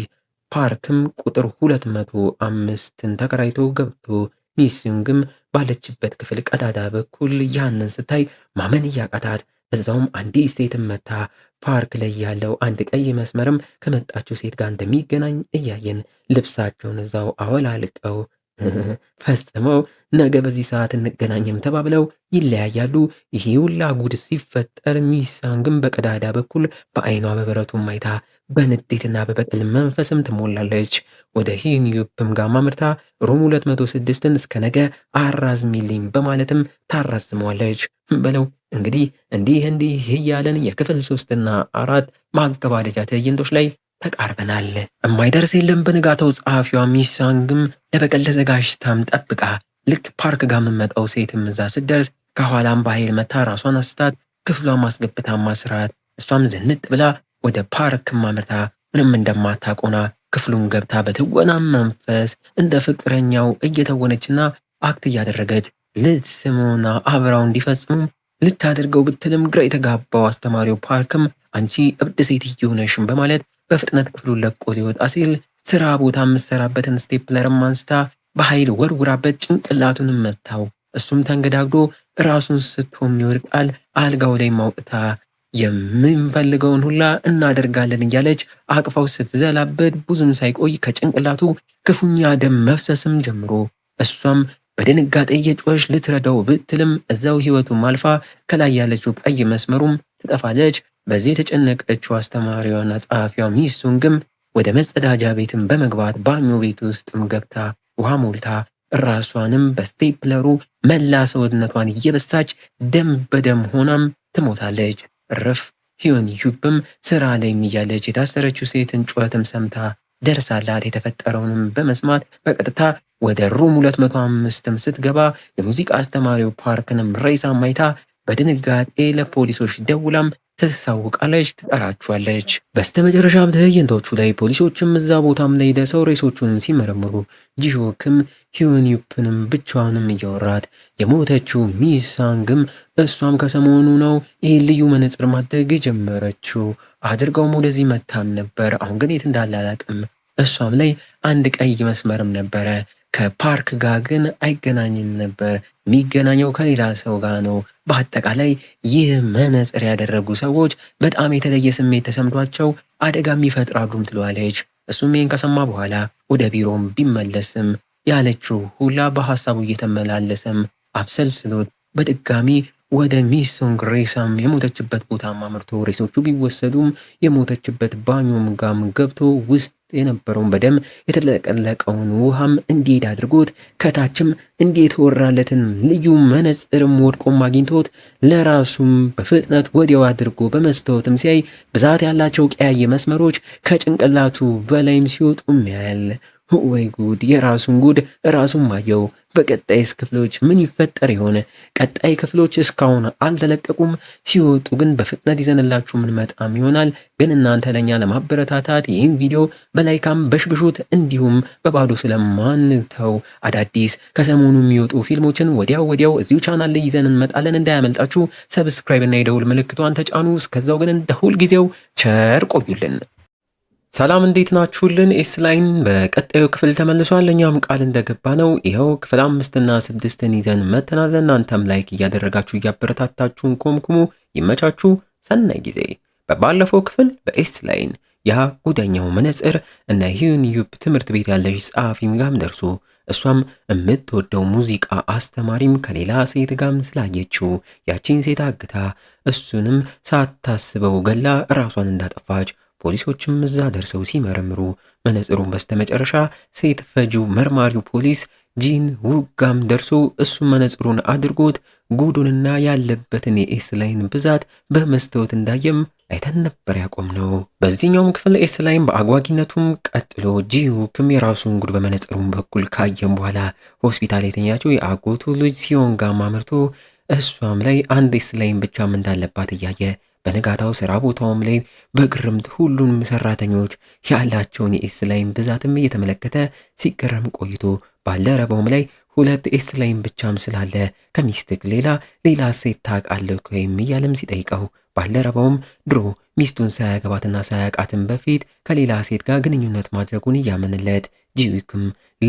ፓርክም ቁጥር 205ን ተከራይቶ ገብቶ ሚሱንግም ባለችበት ክፍል ቀዳዳ በኩል ያንን ስታይ ማመን እያቃታት እዛውም አንዲት ሴትም መታ ፓርክ ላይ ያለው አንድ ቀይ መስመርም ከመጣችው ሴት ጋር እንደሚገናኝ እያየን ልብሳቸውን እዛው አወላልቀው ፈጽመው ነገ በዚህ ሰዓት እንገናኝም ተባብለው ይለያያሉ። ይሄ ሁላ ጉድ ሲፈጠር ሚሳንግም በቀዳዳ በኩል በአይኗ በበረቱም ማይታ በንዴትና በበቀል መንፈስም ትሞላለች። ወደ ሂዩንዩብም ጋር ማምርታ ሮም 206ን እስከ ነገ አራዝሚልኝ በማለትም ታራዝመዋለች። በለው እንግዲህ እንዲህ እያለን የክፍል 3 እና 4 ማገባደጃ ትዕይንቶች ላይ ተቃርበናል። የማይደርስ የለም። በንጋታው ጸሐፊዋ ሚሳንግም ለበቀል ተዘጋጅታም ጠብቃ ልክ ፓርክ ጋር የምመጣው ሴትም እዛ ስትደርስ ከኋላም በኃይል መታ ራሷን አስታት ክፍሏን ማስገብታ ማስራት እሷም ዝንጥ ብላ ወደ ፓርክ ማምርታ ምንም እንደማታቆና ክፍሉን ገብታ በትወና መንፈስ እንደ ፍቅረኛው እየተወነችና አክት እያደረገች ልትስሙና አብራው እንዲፈጽሙ ልታደርገው ብትልም ግራ የተጋባው አስተማሪው ፓርክም አንቺ እብድ ሴትዮ ነሽም በማለት በፍጥነት ክፍሉን ለቆ ሊወጣ ሲል ስራ ቦታ የምትሰራበትን ስቴፕለርም አንስታ በኃይል ወርውራበት ጭንቅላቱንም መታው። እሱም ተንገዳግዶ ራሱን ስቶም ይወድቃል። አልጋው ላይ ማውጥታ የምንፈልገውን ሁላ እናደርጋለን እያለች አቅፋው ስትዘላበት ብዙም ሳይቆይ ከጭንቅላቱ ክፉኛ ደም መፍሰስም ጀምሮ እሷም በድንጋጤ እየጮኸች ልትረዳው ብትልም እዛው ህይወቱም አልፋ ከላይ ያለችው ቀይ መስመሩም ትጠፋለች። በዚህ የተጨነቀችው አስተማሪዋና ጸሐፊዋ ሚሱንግም ወደ መጸዳጃ ቤትም በመግባት ባኞ ቤት ውስጥም ገብታ ውሃ ሞልታ ራሷንም በስቴፕለሩ መላ ሰውነቷን እየበሳች ደም በደም ሆናም ትሞታለች። እረፍ። ሂዩንዩብም ስራ ላይ እያለች የታሰረችው ሴትን ጩኸትም ሰምታ ደርሳላት የተፈጠረውንም በመስማት በቀጥታ ወደ ሩም 205ም ስትገባ የሙዚቃ አስተማሪው ፓርክንም ሬሳ ማይታ በድንጋጤ ለፖሊሶች ደውላም ትታወቃለች፣ ትጠራችኋለች። በስተመጨረሻም ትዕይንቶቹ ላይ ፖሊሶችም እዛ ቦታም ላይ ደርሰው ሬሶቹን ሲመረምሩ ጂሆክም ሂዩንዩብንም ብቻዋንም እያወራት የሞተችው ሚሳንግም እሷም ከሰሞኑ ነው ይህን ልዩ መነጽር ማድረግ የጀመረችው። አድርገውም ወደዚህ መታም ነበር። አሁን ግን የት እንዳለ አላቅም። እሷም ላይ አንድ ቀይ መስመርም ነበረ። ከፓርክ ጋር ግን አይገናኝም ነበር። የሚገናኘው ከሌላ ሰው ጋር ነው። በአጠቃላይ ይህ መነጽር ያደረጉ ሰዎች በጣም የተለየ ስሜት ተሰምቷቸው አደጋም ይፈጥራሉም ትለዋለች። እሱም ይህን ከሰማ በኋላ ወደ ቢሮም ቢመለስም ያለችው ሁላ በሐሳቡ እየተመላለሰም አብሰልስሎት በድጋሚ ወደ ሚሶንግ ሬሳም የሞተችበት ቦታም አምርቶ ሬሶቹ ቢወሰዱም የሞተችበት ባኞም ጋም ገብቶ ውስጥ የነበረውን በደም የተለቀለቀውን ውሃም እንዲሄድ አድርጎት ከታችም እንዴት ወራለትን ልዩ መነጽርም ወድቆም አግኝቶት ለራሱም በፍጥነት ወዲያው አድርጎ በመስታወትም ሲያይ ብዛት ያላቸው ቀያይ መስመሮች ከጭንቅላቱ በላይም ሲወጡም ያያል። ወይ ጉድ! የራሱን ጉድ ራሱን ማየው። በቀጣይስ ክፍሎች ምን ይፈጠር ይሆን? ቀጣይ ክፍሎች እስካሁን አልተለቀቁም። ሲወጡ ግን በፍጥነት ይዘንላችሁ ምን መጣም ይሆናል። ግን እናንተ ለኛ ለማበረታታት ይህን ቪዲዮ በላይካም በሽብሹት፣ እንዲሁም በባዶ ስለማንተው አዳዲስ ከሰሞኑ የሚወጡ ፊልሞችን ወዲያው እዚሁ ቻናል ላይ ይዘን እንመጣለን። እንዳያመልጣችሁ ሰብስክራይብ እና የደውል ምልክቷን ተጫኑ። እስከዛው ግን እንደ ሁል ጊዜው ቸር ቆዩልን። ሰላም እንዴት ናችሁልን? ኤስ ላይን በቀጣዩ ክፍል ተመልሷል። እኛም ቃል እንደገባ ነው ይኸው ክፍል 5 እና 6ን ይዘን መተናል። እናንተም ላይክ እያደረጋችሁ እያበረታታችሁን ኮምኩሙ። ይመቻችሁ። ሰናይ ጊዜ። በባለፈው ክፍል በኤስ ላይን ያ ጉደኛው መነጽር እና ዩኒዩብ ትምህርት ቤት ያለች ጸሐፊም ጋም ደርሶ እሷም የምትወደው ሙዚቃ አስተማሪም ከሌላ ሴት ጋም ስላየችው ያቺን ሴት አግታ እሱንም ሳታስበው ገላ ራሷን እንዳጠፋች ፖሊሶችም እዛ ደርሰው ሲመረምሩ መነጽሩን በስተመጨረሻ ሴት ፈጂው መርማሪው ፖሊስ ጂን ውጋም ደርሶ እሱም መነጽሩን አድርጎት ጉዱንና ያለበትን የኤስ ላይን ብዛት በመስታወት እንዳየም አይተን ነበር ያቆምነው። በዚህኛውም ክፍል ኤስ ላይን በአጓጊነቱም ቀጥሎ ጂውክም የራሱን ጉድ በመነጽሩን በኩል ካየም በኋላ ሆስፒታል የተኛቸው የአጎቱ ልጅ ሲዮን ጋም አምርቶ እሷም ላይ አንድ ኤስ ላይን ብቻም እንዳለባት እያየ በነጋታው ስራ ቦታውም ላይ በግርምት ሁሉንም ሰራተኞች ያላቸውን የኤስ ላይን ብዛትም እየተመለከተ ሲገረም ቆይቶ ባልደረባውም ላይ 2 ኤስ ላይን ብቻም ስላለ ከሚስትክ ሌላ ሴት ታውቃለህ ወይም እያለም ሲጠይቀው ባልደረባውም ድሮ ሚስቱን ሳያገባትና ሳያውቃትም በፊት ከሌላ ሴት ጋር ግንኙነት ማድረጉን እያመንለት ጂዊክም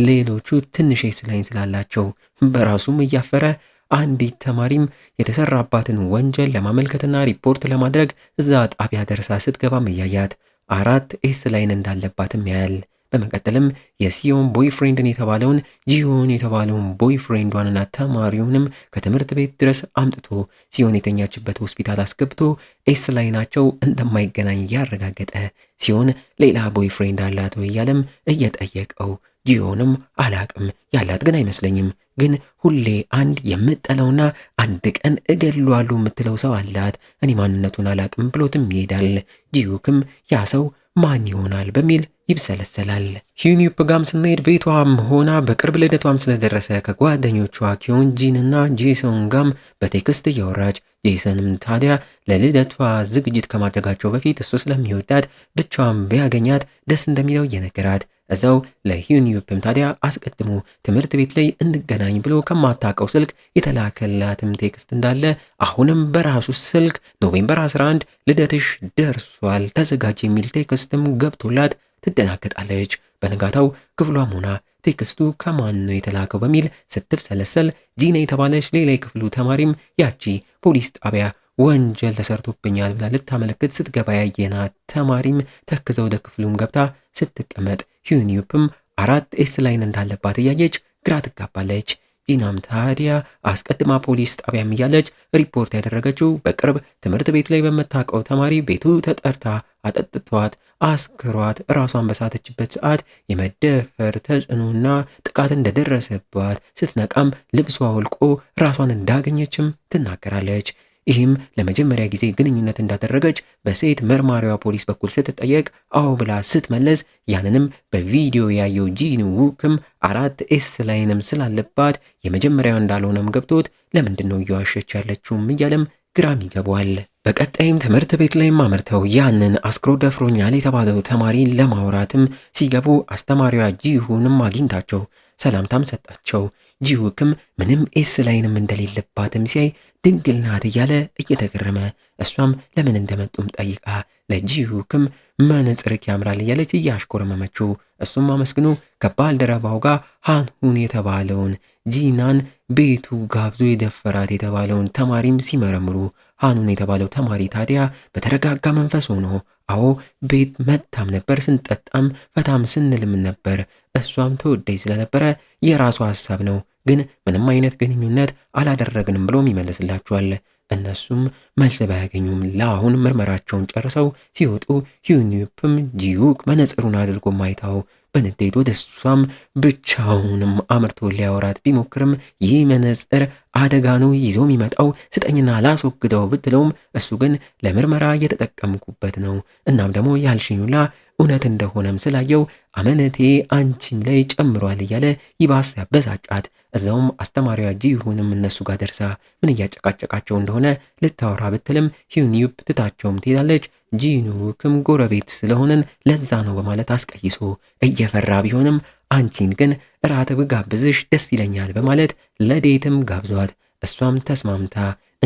ሌሎቹ ትንሽ ኤስ ላይን ስላላቸው በራሱም እያፈረ አንዲት ተማሪም የተሰራባትን ወንጀል ለማመልከትና ሪፖርት ለማድረግ እዛ ጣቢያ ደርሳ ስትገባም እያያት 4 ኤስ ላይን እንዳለባትም ያያል። በመቀጠልም የሲዮን ቦይፍሬንድን የተባለውን ጂዮን የተባለውን ቦይፍሬንዷንና ተማሪውንም ከትምህርት ቤት ድረስ አምጥቶ ሲዮን የተኛችበት ሆስፒታል አስገብቶ ኤስ ላይናቸው እንደማይገናኝ ያረጋገጠ ሲዮን ሌላ ቦይፍሬንድ አላት ወይ እያለም እየጠየቀው ጂዮንም አላቅም ያላት ግን አይመስለኝም፣ ግን ሁሌ አንድ የምጠላውና አንድ ቀን እገድለዋለሁ የምትለው ሰው አላት፣ እኔ ማንነቱን አላቅም ብሎትም ይሄዳል። ጂዩክም ያ ሰው ማን ይሆናል በሚል ይብሰለሰላል። ዩኒዩፕ ጋም ስንሄድ ቤቷም ሆና በቅርብ ልደቷም ስለደረሰ ከጓደኞቿ ኪዮን ጂንና ጄሰን ጋም በቴክስት እያወራች ጄሰንም ታዲያ ለልደቷ ዝግጅት ከማድረጋቸው በፊት እሱ ስለሚወዳት ብቻዋን ቢያገኛት ደስ እንደሚለው እየነገራት እዛው ለዩኒዩፕም ታዲያ አስቀድሞ ትምህርት ቤት ላይ እንገናኝ ብሎ ከማታውቀው ስልክ የተላከላትም ቴክስት እንዳለ አሁንም በራሱ ስልክ ኖቬምበር 11 ልደትሽ ደርሷል ተዘጋጅ የሚል ቴክስትም ገብቶላት ትደናገጣለች። በነጋታው ክፍሏም ሆና ቴክስቱ ከማን ነው የተላከው በሚል ስትብሰለሰል ጂና የተባለች ሌላ የክፍሉ ተማሪም ያቺ ፖሊስ ጣቢያ ወንጀል ተሰርቶብኛል ብላ ልታመለክት ስትገባ ያየናት ተማሪም ተክዘው ወደ ክፍሉም ገብታ ስትቀመጥ ዩኒዩፕም 4 ኤስ ላይን እንዳለባት እያየች ግራ ትጋባለች። ጂናም ታዲያ አስቀድማ ፖሊስ ጣቢያም እያለች ሪፖርት ያደረገችው በቅርብ ትምህርት ቤት ላይ በምታውቀው ተማሪ ቤቱ ተጠርታ አጠጥቷት አስክሯት ራሷን በሳተችበት ሰዓት የመደፈር ተጽዕኖና ጥቃት እንደደረሰባት ስትነቃም ልብሷ ወልቆ ራሷን እንዳገኘችም ትናገራለች። ይህም ለመጀመሪያ ጊዜ ግንኙነት እንዳደረገች በሴት መርማሪዋ ፖሊስ በኩል ስትጠየቅ አዎ ብላ ስትመለስ ያንንም በቪዲዮ ያየው ጂን ውክም 4 ኤስ ላይንም ስላለባት የመጀመሪያው እንዳልሆነም ገብቶት ለምንድነው እየዋሸች ያለችውም እያለም ግራም ይገባዋል። በቀጣይም ትምህርት ቤት ላይም አመርተው ያንን አስክሮ ደፍሮኛል የተባለው ተማሪ ለማውራትም ሲገቡ አስተማሪዋ ጂሁንም አግኝታቸው ሰላምታም ሰጣቸው። ጂሁክም ምንም ኤስ ላይንም እንደሌለባትም ሲያይ ድንግል ናት እያለ እየተገረመ እሷም ለምን እንደመጡም ጠይቃ ለጂሁክም መነጽርክ ያምራል እያለች እያሽኮረመመችው እሱም አመስግኖ ከባልደረባው ጋር ሃንሁን የተባለውን ጂናን ቤቱ ጋብዞ የደፈራት የተባለውን ተማሪም ሲመረምሩ ሃኑን የተባለው ተማሪ ታዲያ በተረጋጋ መንፈስ ሆኖ አዎ ቤት መታም ነበር፣ ስንጠጣም ፈታም ስንልም ነበር፣ እሷም ተወደይ ስለነበረ የራሷ ሐሳብ ነው፣ ግን ምንም አይነት ግንኙነት አላደረግንም ብሎም ይመልስላቸዋል። እነሱም መልስ ባያገኙም ለአሁን ምርመራቸውን ጨርሰው ሲወጡ ሂዩኒፕም ጂዩክ መነጽሩን አድርጎ ማይታው በንዴት ወደ እሷም ብቻውንም አምርቶ ሊያወራት ቢሞክርም ይህ መነጽር አደጋ ነው ይዞ የሚመጣው ስጠኝና ላስወግደው ብትለውም እሱ ግን ለምርመራ እየተጠቀምኩበት ነው፣ እናም ደግሞ ያልሽኙላ እውነት እንደሆነም ስላየው አመነቴ አንቺም ላይ ጨምሯል እያለ ይባስ ያበሳጫት። እዛውም አስተማሪዋ ጂሁንም እነሱ ጋር ደርሳ ምን እያጨቃጨቃቸው እንደሆነ ልታወራ ብትልም ሂዩኒፕ ትታቸውም ትሄዳለች። ጂኑክም ጎረቤት ስለሆነን ለዛ ነው በማለት አስቀይሶ እየፈራ ቢሆንም አንቺን ግን እራት ብጋብዝሽ ደስ ይለኛል በማለት ለዴትም ጋብዟት እሷም ተስማምታ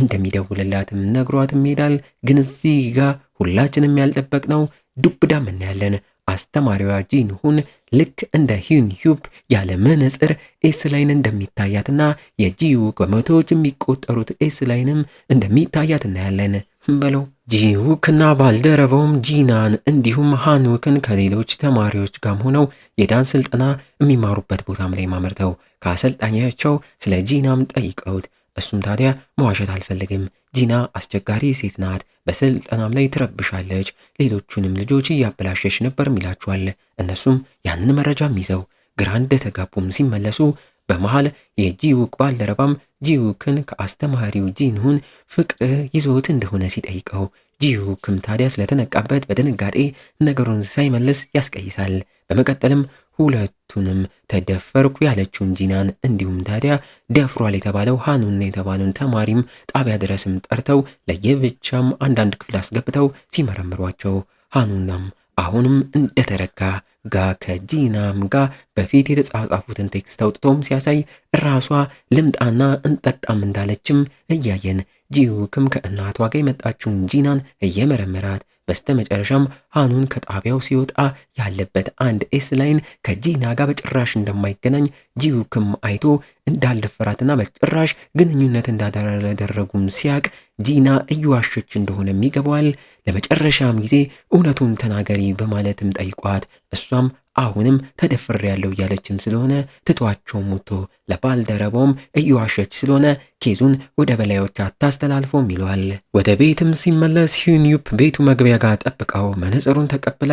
እንደሚደውልላትም ነግሯትም ይሄዳል። ግን እዚህ ጋር ሁላችንም ያልጠበቅነው ዱብዳም እናያለን። አስተማሪዋ ጂንሁን ልክ እንደ ሂዩኒፕ ያለ መነጽር ኤስ ላይን እንደሚታያትና የጂዩክ በመቶዎች የሚቆጠሩት ኤስ ላይንም እንደሚታያት እናያለን። በለው ጂዩክና ባልደረባውም ጂናን እንዲሁም ሃንውክን ከሌሎች ተማሪዎች ጋር ሆነው የዳንስ ስልጠና የሚማሩበት ቦታም ላይ ማመርተው ከአሰልጣኛቸው ስለ ጂናም ጠይቀውት እሱም ታዲያ መዋሸት አልፈልግም፣ ጂና አስቸጋሪ ሴት ናት፣ በስልጠናም ላይ ትረብሻለች፣ ሌሎቹንም ልጆች እያበላሸች ነበር ይላቸዋል። እነሱም ያንን መረጃም ይዘው ግራ እንደተጋቡም ሲመለሱ በመሃል የጂዩክ ባልደረባም ጂዩክን ከአስተማሪው ጂንሁን ፍቅር ይዞት እንደሆነ ሲጠይቀው ጂዩክም ታዲያ ስለተነቃበት በድንጋጤ ነገሩን ሳይመልስ ያስቀይሳል። በመቀጠልም ሁለቱንም ተደፈርኩ ያለችውን ጂናን እንዲሁም ታዲያ ደፍሯል የተባለው ሃኑን የተባለውን ተማሪም ጣቢያ ድረስም ጠርተው ለየብቻም አንዳንድ ክፍል አስገብተው ሲመረምሯቸው ሃኑናም አሁንም እንደተረጋ ከጂናም ጋር በፊት የተጻጻፉትን ቴክስት አውጥቶም ሲያሳይ ራሷ ልምጣና እንጠጣም እንዳለችም እያየን ጂዩክም ከእናቷ ጋር የመጣችውን ጂናን እየመረመራት በስተመጨረሻም ሃኑን ከጣቢያው ሲወጣ ያለበት አንድ ኤስ ላይን ከጂና ጋር በጭራሽ እንደማይገናኝ ጂዩክም አይቶ እንዳልደፈራትና በጭራሽ ግንኙነት እንዳደረጉም ሲያቅ ጂና እየዋሸች እንደሆነም ይገባዋል። ለመጨረሻም ጊዜ እውነቱን ተናገሪ በማለትም ጠይቋት እሷም አሁንም ተደፍሬ ያለው እያለችም ስለሆነ ትቷቸውም ሞቶ ለባልደረባውም እየዋሸች ስለሆነ ኬዙን ወደ በላዮች አታስተላልፎም ይለዋል። ወደ ቤትም ሲመለስ ሂዩኒፕ ቤቱ መግቢያ ጋር ጠብቀው መነጽሩን ተቀብላ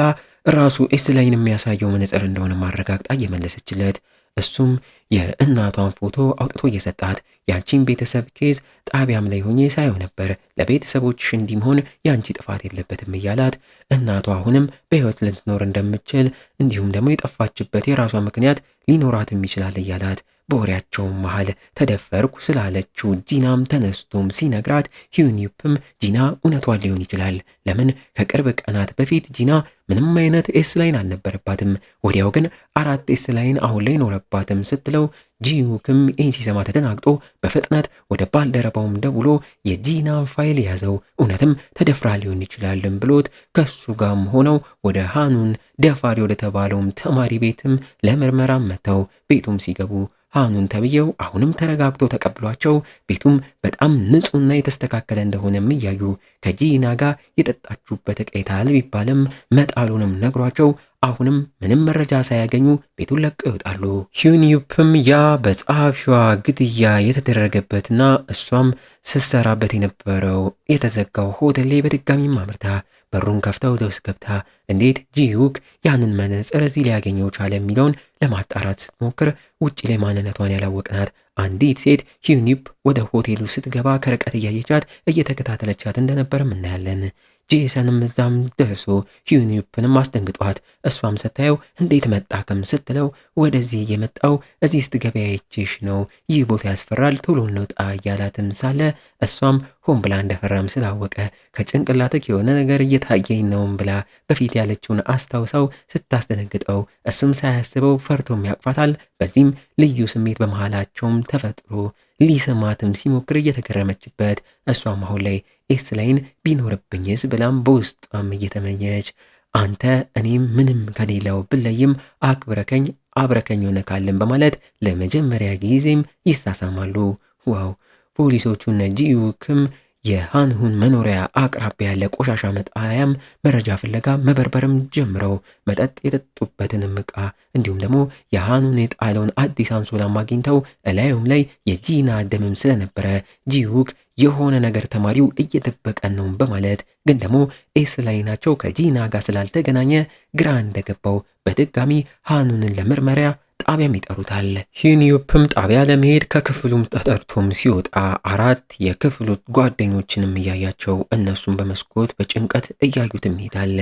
ራሱ ኤስ ላይን የሚያሳየው መነጽር እንደሆነ ማረጋግጣ እየመለሰችለት እሱም የእናቷን ፎቶ አውጥቶ እየሰጣት ያንቺን ቤተሰብ ኬዝ ጣቢያም ላይ ሆኜ ሳየው ነበር፣ ለቤተሰቦችሽ እንዲሆን ያንቺ ጥፋት የለበትም እያላት እናቷ አሁንም በሕይወት ልትኖር እንደምችል እንዲሁም ደግሞ የጠፋችበት የራሷ ምክንያት ሊኖራትም ይችላል እያላት በወሬያቸውም መሃል ተደፈርኩ ስላለችው ጂናም ተነስቶም ሲነግራት ሂዩኒፕም ጂና እውነቷን ሊሆን ይችላል፣ ለምን ከቅርብ ቀናት በፊት ጂና ምንም አይነት ኤስ ላይን አልነበረባትም፣ ወዲያው ግን 4 ኤስ ላይን አሁን ላይ ኖረባትም ስትለው ጂዩክም ይህን ሲሰማ ተደናግጦ በፍጥነት ወደ ባልደረባውም ደውሎ የጂናን ፋይል ያዘው፣ እውነትም ተደፍራ ሊሆን ይችላልም ብሎት ከሱ ጋርም ሆነው ወደ ሃኑን ደፋሪ ወደ ተባለውም ተማሪ ቤትም ለምርመራም መጥተው ቤቱም ሲገቡ ሃኑን ተብየው አሁንም ተረጋግቶ ተቀብሏቸው ቤቱም በጣም ንጹህና የተስተካከለ እንደሆነም እያዩ ከጂና ጋር የጠጣችሁበት ቀይታል ቢባልም መጣሉንም ነግሯቸው አሁንም ምንም መረጃ ሳያገኙ ቤቱን ለቀው ይወጣሉ። ሂዩኒፕም ያ በጸሐፊዋ ግድያ የተደረገበትና እሷም ስትሰራበት የነበረው የተዘጋው ሆቴል ላይ በድጋሚም አምርታ በሩን ከፍታ ወደ ውስጥ ገብታ እንዴት ጂዩክ ያንን መነጽር እዚህ ሊያገኘው ቻለ የሚለውን ለማጣራት ስትሞክር ውጭ ላይ ማንነቷን ያላወቅናት አንዲት ሴት ሂዩኒፕ ወደ ሆቴሉ ስትገባ ከርቀት እያየቻት እየተከታተለቻት እንደነበርም እናያለን። ጄሰንም እዛም ደርሶ ሂዩኒፕንም አስደንግጧት እሷም ስታየው እንዴት መጣክም ስትለው ወደዚህ የመጣው እዚህ ስትገበያ ይቼሽ ነው፣ ይህ ቦታ ያስፈራል፣ ቶሎ እንውጣ እያላትም ሳለ እሷም ሆን ብላ እንደፈራም ስላወቀ ከጭንቅላትክ የሆነ ነገር እየታየኝ ነውም ብላ በፊት ያለችውን አስታውሳው ስታስደነግጠው እሱም ሳያስበው ፈርቶም ያቅፋታል። በዚህም ልዩ ስሜት በመሃላቸውም ተፈጥሮ ሊሰማትም ሲሞክር እየተገረመችበት እሷም አሁን ላይ ኤስ ላይን ቢኖርብኝስ ብላም በውስጧም እየተመኘች አንተ እኔም ምንም ከሌላው ብለይም አክብረከኝ አብረከኝ ሆነ ካለን በማለት ለመጀመሪያ ጊዜም ይሳሳማሉ። ዋው ፖሊሶቹና ጂዩክም የሃንሁን መኖሪያ አቅራቢያ ያለ ቆሻሻ መጣያም መረጃ ፍለጋ መበርበርም ጀምረው መጠጥ የጠጡበትንም ዕቃ እንዲሁም ደግሞ የሃኑን የጣለውን አዲስ አንሶላም አግኝተው እላዩም ላይ የጂና ደምም ስለነበረ ጂሁክ የሆነ ነገር ተማሪው እየደበቀን ነው በማለት ግን ደግሞ ኤስ ላይ ናቸው ከጂና ጋር ስላልተገናኘ ግራ እንደገባው በድጋሚ ሃኑንን ለምርመሪያ ጣቢያም ይጠሩታል። ሂዩንዩፕም ጣቢያ ለመሄድ ከክፍሉም ተጠርቶም ሲወጣ 4 የክፍሉ ጓደኞችንም እያያቸው እነሱም በመስኮት በጭንቀት እያዩትም ይሄዳል።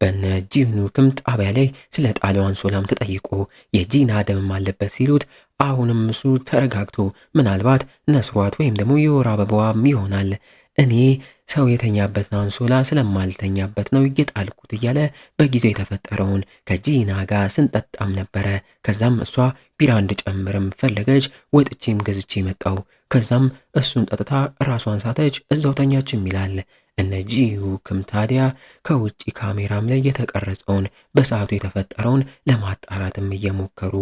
በነ ጂኑክም ጣቢያ ላይ ስለ ጣሊው አንሶላም ተጠይቆ የጂና ደምም አለበት ሲሉት አሁንም እሱ ተረጋግቶ ምናልባት ነስሯት ወይም ደግሞ የወር አበባዋም ይሆናል እኔ ሰው የተኛበትን አንሶላ ስለማልተኛበት ነው እየጣልኩት እያለ በጊዜው የተፈጠረውን ከጂና ጋር ስንጠጣም ነበረ። ከዛም እሷ ቢራ እንድጨምርም ፈለገች። ወጥቼም ገዝቼ መጣው። ከዛም እሱን ጠጥታ ራሷን ሳተች፣ እዛው ተኛችም ይላል። እነ ጂሁክም ታዲያ ከውጪ ካሜራም ላይ የተቀረጸውን በሰዓቱ የተፈጠረውን ለማጣራትም እየሞከሩ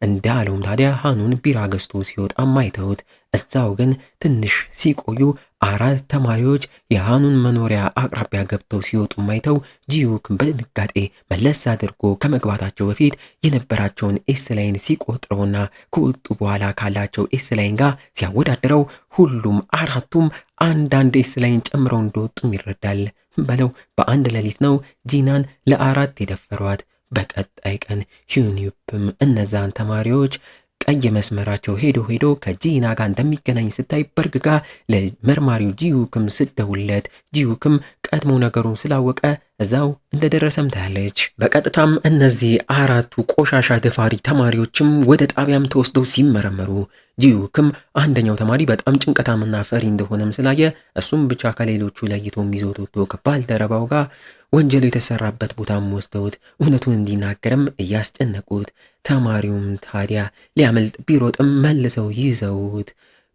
እንዳለውም ታዲያ ሃኑን ቢራ ገዝቶ ሲወጣም አይተውት እዛው ግን ትንሽ ሲቆዩ 4 ተማሪዎች የሃኑን መኖሪያ አቅራቢያ ገብተው ሲወጡ አይተው ጂሁክ በድንጋጤ መለስ አድርጎ ከመግባታቸው በፊት የነበራቸውን ኤስ ላይን ሲቆጥረውና ከወጡ በኋላ ካላቸው ኤስ ላይን ጋር ሲያወዳድረው ሁሉም 4ቱም አንዳንድ ኤስ ላይን ጨምረው እንደወጡም ይረዳል። በለው በአንድ ሌሊት ነው ጂናን ለ4 የደፈሯት። በቀጣይ ቀን ሂዩንዩፕም እነዛን ተማሪዎች ቀይ መስመራቸው ሄዶ ከጂና ጋር እንደሚገናኝ ስታይ በርግጋ ለመርማሪው ጂሁክም ስደውለት ጂሁክም ቀድሞ ነገሩን ስላወቀ እዛው እንደደረሰም ታያለች። በቀጥታም እነዚህ 4ቱ ቆሻሻ ደፋሪ ተማሪዎችም ወደ ጣቢያም ተወስደው ሲመረመሩ ጂሁክም አንደኛው ተማሪ በጣም ጭንቀታምና ፈሪ እንደሆነም ስላየ እሱም ብቻ ከሌሎቹ ለይቶም ይዞት ወጥቶ ከባልደረባው ጋር ወንጀሉ የተሰራበት ቦታም ወስደውት እውነቱን እንዲናገርም እያስጨነቁት ተማሪውም ታዲያ ሊያመልጥ ቢሮጥም መልሰው ይዘውት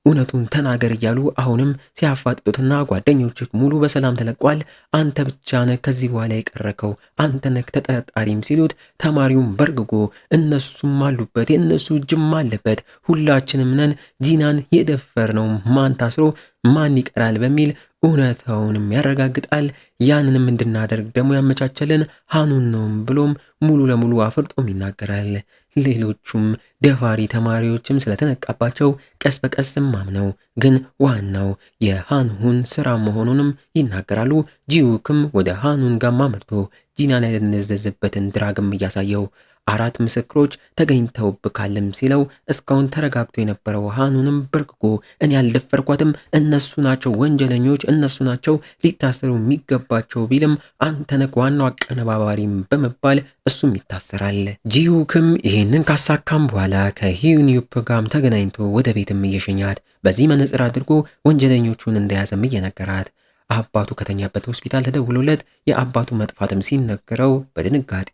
እውነቱን ተናገር እያሉ አሁንም ሲያፋጥጡትና ጓደኞችህ ሙሉ በሰላም ተለቋል፣ አንተ ብቻ ነህ ከዚህ በኋላ የቀረከው፣ አንተ ነህ ተጠርጣሪም ሲሉት ተማሪውም በርግጎ እነሱም አሉበት፣ የእነሱ እጅም አለበት፣ ሁላችንም ነን ጂናን የደፈርነው፣ ማን ታስሮ ማን ይቀራል በሚል እውነታውንም ያረጋግጣል። ያንንም እንድናደርግ ደግሞ ያመቻቸልን ሃኑን ነው ብሎም ሙሉ ለሙሉ አፍርጦም ይናገራል። ሌሎቹም ደፋሪ ተማሪዎችም ስለተነቃባቸው ቀስ በቀስም አምነው ግን ዋናው የሃኑን ስራ መሆኑንም ይናገራሉ። ጂሁክም ወደ ሃኑን ጋር አምርቶ ጂናን ያደነዘዘበትን ድራግም እያሳየው 4 ምስክሮች ተገኝተውብካልም ሲለው እስካሁን ተረጋግቶ የነበረው ሃኑንም በርግጎ እኔ ያልደፈርኳትም እነሱ ናቸው ወንጀለኞች፣ እነሱ ናቸው ሊታሰሩ የሚገባቸው ቢልም አንተ ነህ ዋናው አቀነባባሪም በመባል እሱም ይታሰራል። ጂሁክም ይህንን ካሳካም በኋላ ከሂዩንዩፕ ጋርም ተገናኝቶ ወደ ቤትም እየሸኛት በዚህ መነጽር አድርጎ ወንጀለኞቹን እንደያዘም እየነገራት አባቱ ከተኛበት ሆስፒታል ተደውሎለት የአባቱ መጥፋትም ሲነገረው በድንጋጤ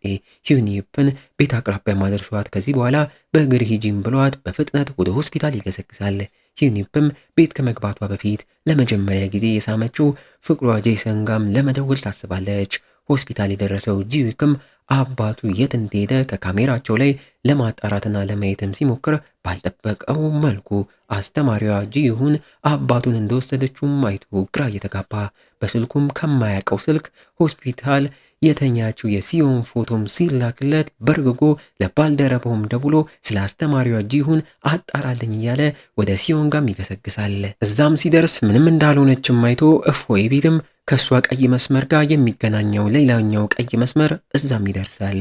ሂዩንዩፕን ቤት አቅራቢያ ማድረሷት ከዚህ በኋላ በእግር ሂጂም ብሏት በፍጥነት ወደ ሆስፒታል ይገሰግሳል። ሂዩንዩፕም ቤት ከመግባቷ በፊት ለመጀመሪያ ጊዜ የሳመችው ፍቅሯ ጄሰን ጋም ለመደወል ታስባለች። ሆስፒታል የደረሰው ጂሁክም አባቱ የት እንደሄደ ከካሜራቸው ላይ ለማጣራትና ለማየትም ሲሞክር ባልጠበቀው መልኩ አስተማሪዋ ጂሁን አባቱን እንደወሰደችውም አይቶ ግራ እየተጋባ በስልኩም ከማያውቀው ስልክ ሆስፒታል የተኛችው የሲዮን ፎቶም ሲላክለት በርግጎ ለባልደረባውም ደውሎ ስለ አስተማሪዋ ጂሁን አጣራልኝ እያለ ወደ ሲዮን ጋም ይገሰግሳል። እዛም ሲደርስ ምንም እንዳልሆነችም አይቶ እፎይ ቢልም ከሷ ቀይ መስመር ጋር የሚገናኘው ሌላኛው ቀይ መስመር እዛም ይደርሳል።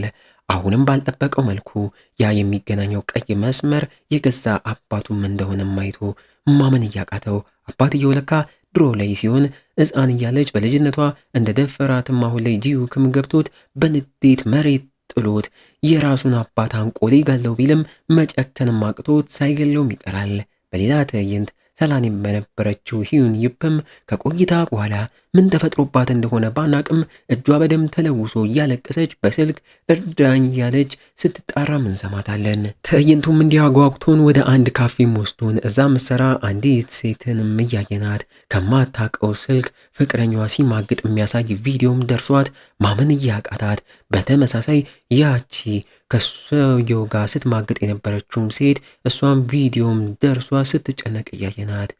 አሁንም ባልጠበቀው መልኩ ያ የሚገናኘው ቀይ መስመር የገዛ አባቱም እንደሆነም አይቶ ማመን እያቃተው አባትየው ለካ ድሮ ላይ ሲሆን ሕፃን እያለች በልጅነቷ እንደ ደፈራትም አሁን ላይ ጂሁክም ገብቶት በንዴት መሬት ጥሎት የራሱን አባት አንቆ ሊገለው ቢልም መጨከንም አቅቶት ሳይገለውም ይቀራል። በሌላ ትዕይንት ሰላም በነበረችው ሂዩንዩፕም ከቆይታ በኋላ ምን ተፈጥሮባት እንደሆነ ባናቅም እጇ በደም ተለውሶ እያለቀሰች በስልክ እርዳኝ እያለች ስትጣራም እንሰማታለን። ትዕይንቱም እንዲያጓጉቶን ወደ አንድ ካፌም ወስዶን እዛ ምሰራ አንዲት ሴትንም እያየናት ከማታቀው ስልክ ፍቅረኛዋ ሲማግጥ የሚያሳይ ቪዲዮም ደርሷት ማመን እያቃታት በተመሳሳይ ያቺ ከሰውየው ጋር ስትማግጥ የነበረችውም ሴት እሷም ቪዲዮም ደርሷ ስትጨነቅ እያየናት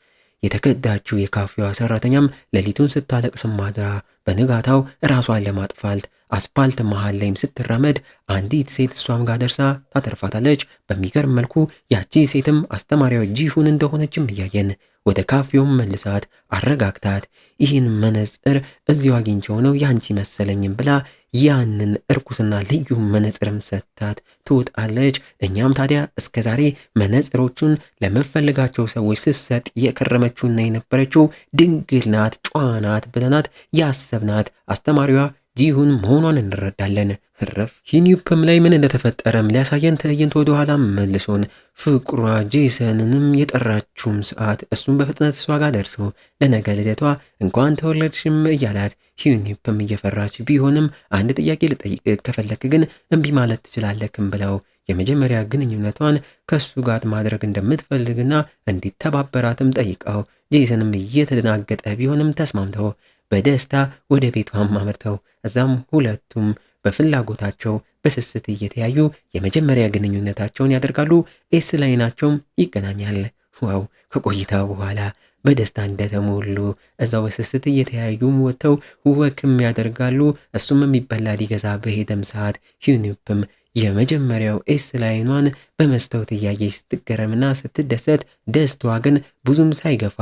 የተከዳችው የካፌዋ ሰራተኛም ሌሊቱን ስታለቅስ ማድራ በንጋታው ራሷን ለማጥፋት አስፓልት መሃል ላይም ስትራመድ አንዲት ሴት እሷም ጋር ደርሳ ታተርፋታለች። በሚገርም መልኩ ያቺ ሴትም አስተማሪዋ ጂሁን እንደሆነችም እያየን ወደ ካፌውም መልሳት አረጋግታት ይህን መነጽር እዚሁ አግኝቼው ነው ያንቺ መሰለኝም ብላ ያንን እርኩስና ልዩ መነጽርም ሰጥታት ትወጣለች። እኛም ታዲያ እስከዛሬ መነጽሮቹን ለመፈልጋቸው ሰዎች ስትሰጥ የከረመችውና የነበረችው ድንግል ናት፣ ጨዋ ናት ብለናት ያሰብናት አስተማሪዋ ጂሁን መሆኗን እንረዳለን። ህረፍ ሂኒዩፕም ላይ ምን እንደተፈጠረም ሊያሳየን ትዕይንት ወደ ኋላ መልሶን ፍቅሯ ጄሰንንም የጠራችውም ሰዓት እሱም በፍጥነት እሷ ጋር ደርሶ ለነገ ልደቷ እንኳን ተወለድሽም እያላት ሂኒዩፕም እየፈራች ቢሆንም አንድ ጥያቄ ልጠይቅ ከፈለክ ግን እምቢ ማለት ትችላለክም ብለው የመጀመሪያ ግንኙነቷን ከሱ ጋር ማድረግ እንደምትፈልግና እንዲተባበራትም ጠይቀው ጄሰንም እየተደናገጠ ቢሆንም ተስማምተው በደስታ ወደ ቤቷም አመርተው እዛም ሁለቱም በፍላጎታቸው በስስት እየተያዩ የመጀመሪያ ግንኙነታቸውን ያደርጋሉ። ኤስ ላይናቸውም ይገናኛል። ዋው! ከቆይታ በኋላ በደስታ እንደተሞሉ እዛው በስስት እየተያዩም ወጥተው ወክም ያደርጋሉ። እሱም የሚበላ ሊገዛ በሄደም ሰዓት ሂኒዩፕም የመጀመሪያው ኤስ ላይኗን በመስታወት እያየች ስትገረምና ስትደሰት ደስታዋ ግን ብዙም ሳይገፋ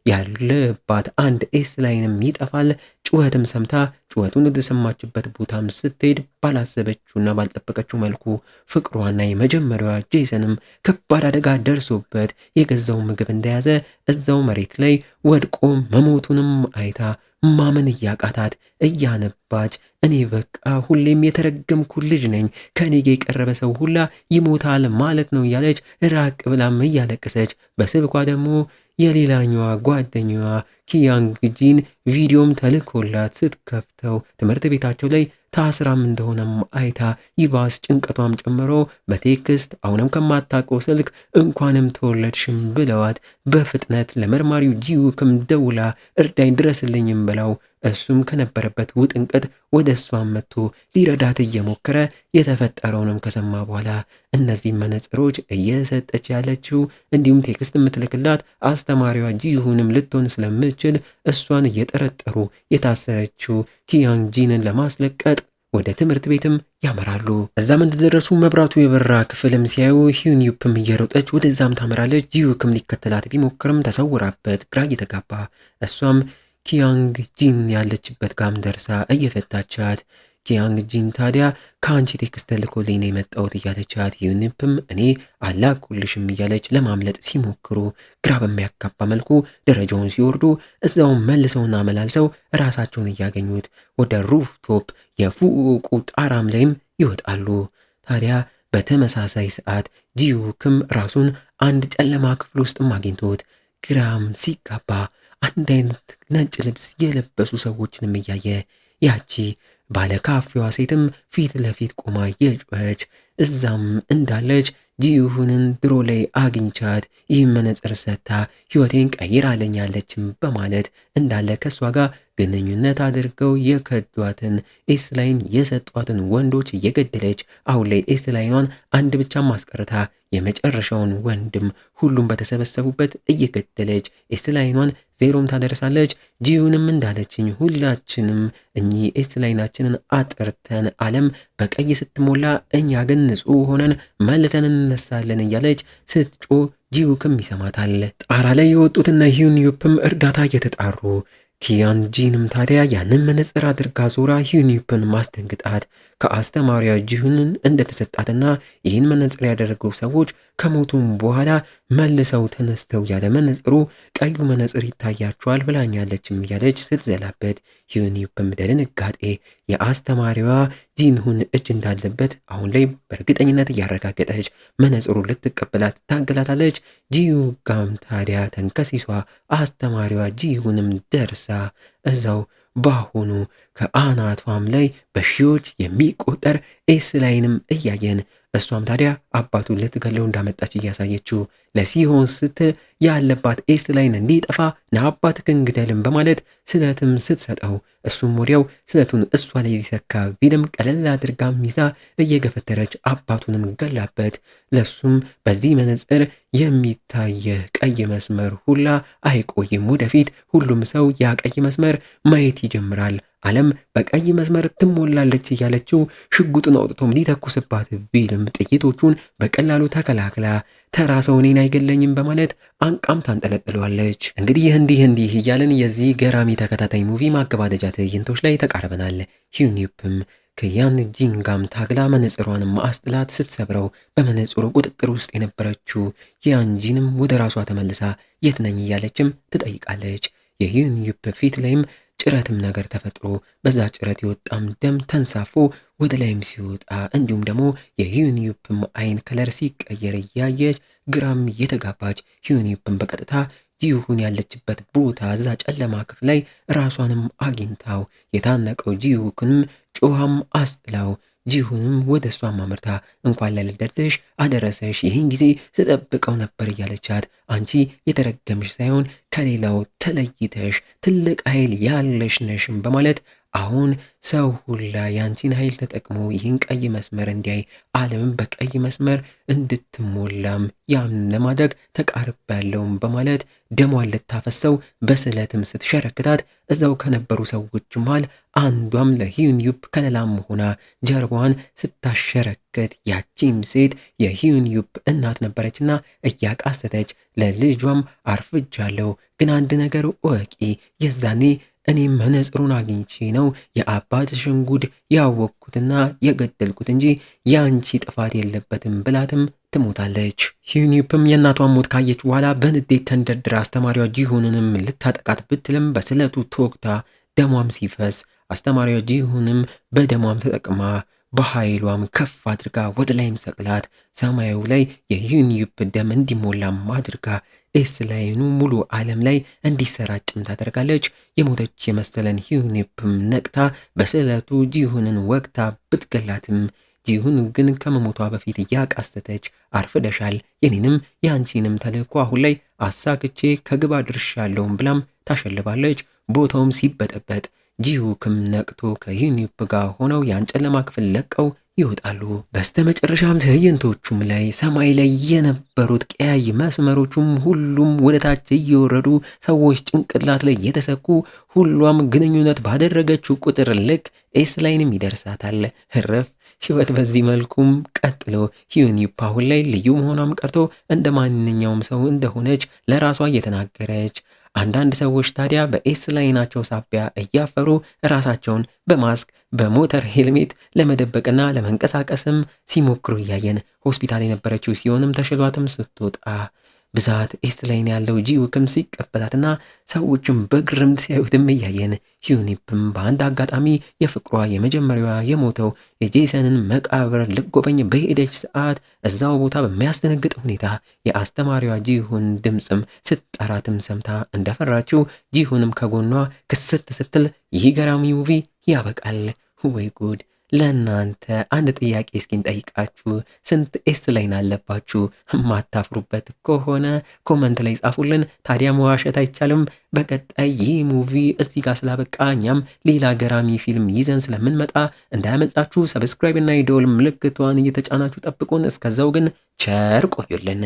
ያለባት አንድ ኤስ ላይንም ይጠፋል። ጩኸትም ሰምታ ጩኸቱን ወደ ሰማችበት ቦታም ስትሄድ ባላሰበችውና ባልጠበቀችው መልኩ ፍቅሯና የመጀመሪያዋ ጄሰንም ከባድ አደጋ ደርሶበት የገዛው ምግብ እንደያዘ እዛው መሬት ላይ ወድቆ መሞቱንም አይታ ማመን እያቃታት እያነባች እኔ በቃ ሁሌም የተረገምኩ ልጅ ነኝ፣ ከኔ ጋ የቀረበ ሰው ሁላ ይሞታል ማለት ነው እያለች ራቅ ብላም እያለቀሰች በስልኳ ደግሞ የሌላኛዋ ጓደኛዋ ኪያንግ ጂን ቪዲዮም ተልኮላት ስትከፍተው ትምህርት ቤታቸው ላይ ታስራም እንደሆነም አይታ ይባስ ጭንቀቷም ጨምሮ በቴክስት አሁንም ከማታውቀው ስልክ እንኳንም ተወለድሽም ብለዋት በፍጥነት ለመርማሪው ጂውክም ደውላ እርዳኝ ድረስልኝም ብለው እሱም ከነበረበት ውጥንቅጥ ወደ እሷም መጥቶ ሊረዳት እየሞከረ የተፈጠረውንም ከሰማ በኋላ እነዚህ መነጽሮች እየሰጠች ያለችው እንዲሁም ቴክስት የምትልክላት አስተማሪዋ ጂሁንም ልትሆን ስለምችል እሷን እየጠረጠሩ የታሰረችው ኪያንግ ጂንን ለማስለቀጥ ወደ ትምህርት ቤትም ያመራሉ። እዛም እንደደረሱ መብራቱ የበራ ክፍልም ሲያዩ ሂኒዩፕም እየሮጠች ወደዛም ታመራለች። ጂውክም ሊከተላት ቢሞክርም ተሰውራበት ግራ እየተጋባ እሷም ኪያንግ ጂን ያለችበት ጋም ደርሳ እየፈታቻት ኪያንግ ጂን ታዲያ ከአንቺ ቴክስት ልኮልኝ ነው የመጣሁት እያለቻት ሂኒዩፕም እኔ አላኩልሽም እያለች ለማምለጥ ሲሞክሩ ግራ በሚያጋባ መልኩ ደረጃውን ሲወርዱ እዛው መልሰውና መላልሰው ራሳቸውን እያገኙት ወደ ሩፍቶፕ የፉቁ ጣራም ላይም ይወጣሉ። ታዲያ በተመሳሳይ ሰዓት ጂውክም ራሱን አንድ ጨለማ ክፍል ውስጥም አግኝቶት ግራም ሲጋባ አንድ አይነት ነጭ ልብስ የለበሱ ሰዎችንም እያየ ያቺ ባለ ካፌዋ ሴትም ፊት ለፊት ቆማ የጮኸች እዛም እንዳለች ጂሁንን ድሮ ላይ አግኝቻት ይህን መነጽር ሰታ ህይወቴን ቀይራለኛለችም በማለት እንዳለ ከሷ ጋር ግንኙነት አድርገው የከዷትን ኤስላይን የሰጧትን ወንዶች እየገደለች አሁን ላይ ኤስላይኗን አንድ ብቻ ማስቀርታ የመጨረሻውን ወንድም ሁሉም በተሰበሰቡበት እየገደለች ኤስላይኗን ዜሮም ታደርሳለች። ጂሁንም እንዳለችኝ ሁላችንም እኚህ ኤስላይናችንን አጥርተን ዓለም በቀይ ስትሞላ እኛ ግን ንጹህ ሆነን መልሰን እንነሳለን እያለች ስትጮ ጂውክም ይሰማታል። ጣራ ላይ የወጡትና ሂኒዩፕም እርዳታ እየተጣሩ ኪያንግ ጂንም ታዲያ ያንን መነጽር አድርጋ ዞራ ሂኒዩፕን ማስደንግጣት ከአስተማሪያ ጂሁንን እንደተሰጣትና ይህን መነጽር ያደረገው ሰዎች ከሞቱም በኋላ መልሰው ተነስተው ያለ መነጽሩ ቀዩ መነጽር ይታያቸዋል ብላኛለችም እያለች ስትዘላበት ሂኒዩፕም በድንጋጤ የአስተማሪዋ ጂንሁን እጅ እንዳለበት አሁን ላይ በእርግጠኝነት እያረጋገጠች መነጽሩን ልትቀበላት ታገላታለች። ጂዩጋም ታዲያ ተንከሲሷ አስተማሪዋ ጂሁንም ደርሳ እዛው ባሁኑ ከአናቷም ላይ በሺዎች የሚቆጠር ኤስ ላይንም እያየን እሷም ታዲያ አባቱን ልትገለው እንዳመጣች እያሳየችው ለሲሆን ስትል ያለባት ኤስ ላይን እንዲጠፋ ለአባትህን ግደልም በማለት ስለትም ስትሰጠው እሱም ወዲያው ስለቱን እሷ ላይ ሊሰካ ቢልም ቀለል አድርጋም ይዛ እየገፈተረች አባቱንም ገላበት። ለሱም በዚህ መነጽር የሚታየ ቀይ መስመር ሁላ አይቆይም፣ ወደፊት ሁሉም ሰው ያ ቀይ መስመር ማየት ይጀምራል። ዓለም በቀይ መስመር ትሞላለች እያለችው ሽጉጡን አውጥቶም ሊተኩስባት ቢልም ጥይቶቹን በቀላሉ ተከላክላ ተራ ሰው እኔን አይገለኝም በማለት አንቃም ታንጠለጥለዋለች። እንግዲህ እንዲህ እያለን የዚህ ገራሚ ተከታታይ ሙቪ ማገባደጃ ትዕይንቶች ላይ ተቃርበናል። ሂዩኒፕም ከያን ጂንጋም ታግላ መነጽሯንም አስጥላት ስትሰብረው በመነጽሩ ቁጥጥር ውስጥ የነበረችው ያንጂንም ወደ ራሷ ተመልሳ የት ነኝ እያለችም ትጠይቃለች። የሂዩኒፕ ፊት ላይም ጭረትም ነገር ተፈጥሮ በዛ ጭረት የወጣም ደም ተንሳፎ ወደ ላይም ሲወጣ እንዲሁም ደግሞ የሂዩኒፕም አይን ከለር ሲቀየር እያየች ግራም የተጋባች ሂዩኒፕም በቀጥታ ጂሁን ያለችበት ቦታ እዛ ጨለማ ክፍል ላይ ራሷንም አግኝታው የታነቀው ጂሁንም ጮሃም አስጥላው ጂሁንም ወደ እሷ ማምርታ እንኳን ለልደትሽ አደረሰሽ፣ ይህን ጊዜ ስጠብቀው ነበር እያለቻት አንቺ የተረገምሽ ሳይሆን ከሌላው ተለይተሽ ትልቅ ኃይል ያለሽ ነሽም በማለት አሁን ሰው ሁላ ያንቺን ኃይል ተጠቅሞ ይህን ቀይ መስመር እንዲያይ ዓለምን በቀይ መስመር እንድትሞላም ያን ለማድረግ ተቃርቤያለሁም በማለት ደሟን ልታፈሰው በስለትም ስትሸረክታት እዛው ከነበሩ ሰዎች መሃል አንዷም ለሂዩኒፕ ከለላም ሆና ጀርባዋን ስታሸረክት ያቺም ሴት የሂዩኒፕ እናት ነበረችና እያቃሰተች ለልጇም አርፍጃለሁ፣ ግን አንድ ነገር እወቂ፣ የዛኔ እኔም መነጽሩን አግኝቼ ነው የአባትሽን ጉድ ያወቅኩትና የገደልኩት እንጂ ያንቺ ጥፋት የለበትም ብላትም ትሞታለች። ሂዩኒፕም የእናቷን ሞት ካየች በኋላ በንዴት ተንደርድራ አስተማሪዋ ጂሁንንም ልታጠቃት ብትልም በስለቱ ተወግታ ደሟም ሲፈስ አስተማሪዋ ጂሁንም በደሟም ተጠቅማ በኃይሏም ከፍ አድርጋ ወደ ላይም ሰቅላት ሰማዩ ላይ የሂዩኒፕ ደም እንዲሞላም አድርጋ ኤስ ላይኑ ሙሉ ዓለም ላይ እንዲሰራጭም ታደርጋለች። የሞተች የመሰለን ሂዩኒፕም ነቅታ በስለቱ ጂሁንን ወቅታ ብትገላትም ጂሁን ግን ከመሞቷ በፊት እያቃሰተች አርፍደሻል፣ የኔንም የአንቺንም ተልእኮ አሁን ላይ አሳክቼ ከግባ ድርሻለሁም ብላም ታሸልባለች። ቦታውም ሲበጠበጥ ጂሁክም ነቅቶ ከሂዩኒፕ ጋር ሆነው ያን ጨለማ ክፍል ለቀው ይወጣሉ። በስተመጨረሻም ትዕይንቶቹም ላይ ሰማይ ላይ የነበሩት ቀያይ መስመሮቹም ሁሉም ወደ ታች እየወረዱ ሰዎች ጭንቅላት ላይ የተሰኩ ሁሏም ግንኙነት ባደረገችው ቁጥር ልክ ኤስ ላይንም ይደርሳታል። ህረፍ ህይወት በዚህ መልኩም ቀጥሎ ሂዩኒፕ አሁን ላይ ልዩ መሆኗም ቀርቶ እንደ ማንኛውም ሰው እንደሆነች ለራሷ እየተናገረች አንዳንድ ሰዎች ታዲያ በኤስ ላይናቸው ሳቢያ እያፈሩ ራሳቸውን በማስክ በሞተር ሄልሜት ለመደበቅና ለመንቀሳቀስም ሲሞክሩ እያየን ሆስፒታል የነበረችው ሲሆንም ተሽሏትም ስትወጣ ብዛት ኤስ ላይን ያለው ጂሁክም ሲቀበላትና ሰዎችም በግርምት ሲያዩትም እያየን ሂዩኒፕም በአንድ አጋጣሚ የፍቅሯ የመጀመሪያዋ የሞተው የጄሰንን መቃብር ልጎበኝ በሄደች ሰዓት እዛው ቦታ በሚያስደነግጥ ሁኔታ የአስተማሪዋ ጂሁን ድምፅም ስትጠራትም ሰምታ እንደፈራችው ጂሁንም ከጎኗ ክስት ስትል ይህ ገራሚ ሙቪ ያበቃል። ወይ ጉድ! ለእናንተ አንድ ጥያቄ እስኪን ጠይቃችሁ፣ ስንት ኤስ ላይን አለባችሁ? የማታፍሩበት ከሆነ ኮመንት ላይ ጻፉልን። ታዲያ መዋሸት አይቻልም። በቀጣይ ይህ ሙቪ እዚህ ጋር ስላበቃ እኛም ሌላ ገራሚ ፊልም ይዘን ስለምንመጣ እንዳያመልጣችሁ ሰብስክራይብ እና የደወል ምልክቷን እየተጫናችሁ ጠብቁን። እስከዛው ግን ቸር ቆዩልን።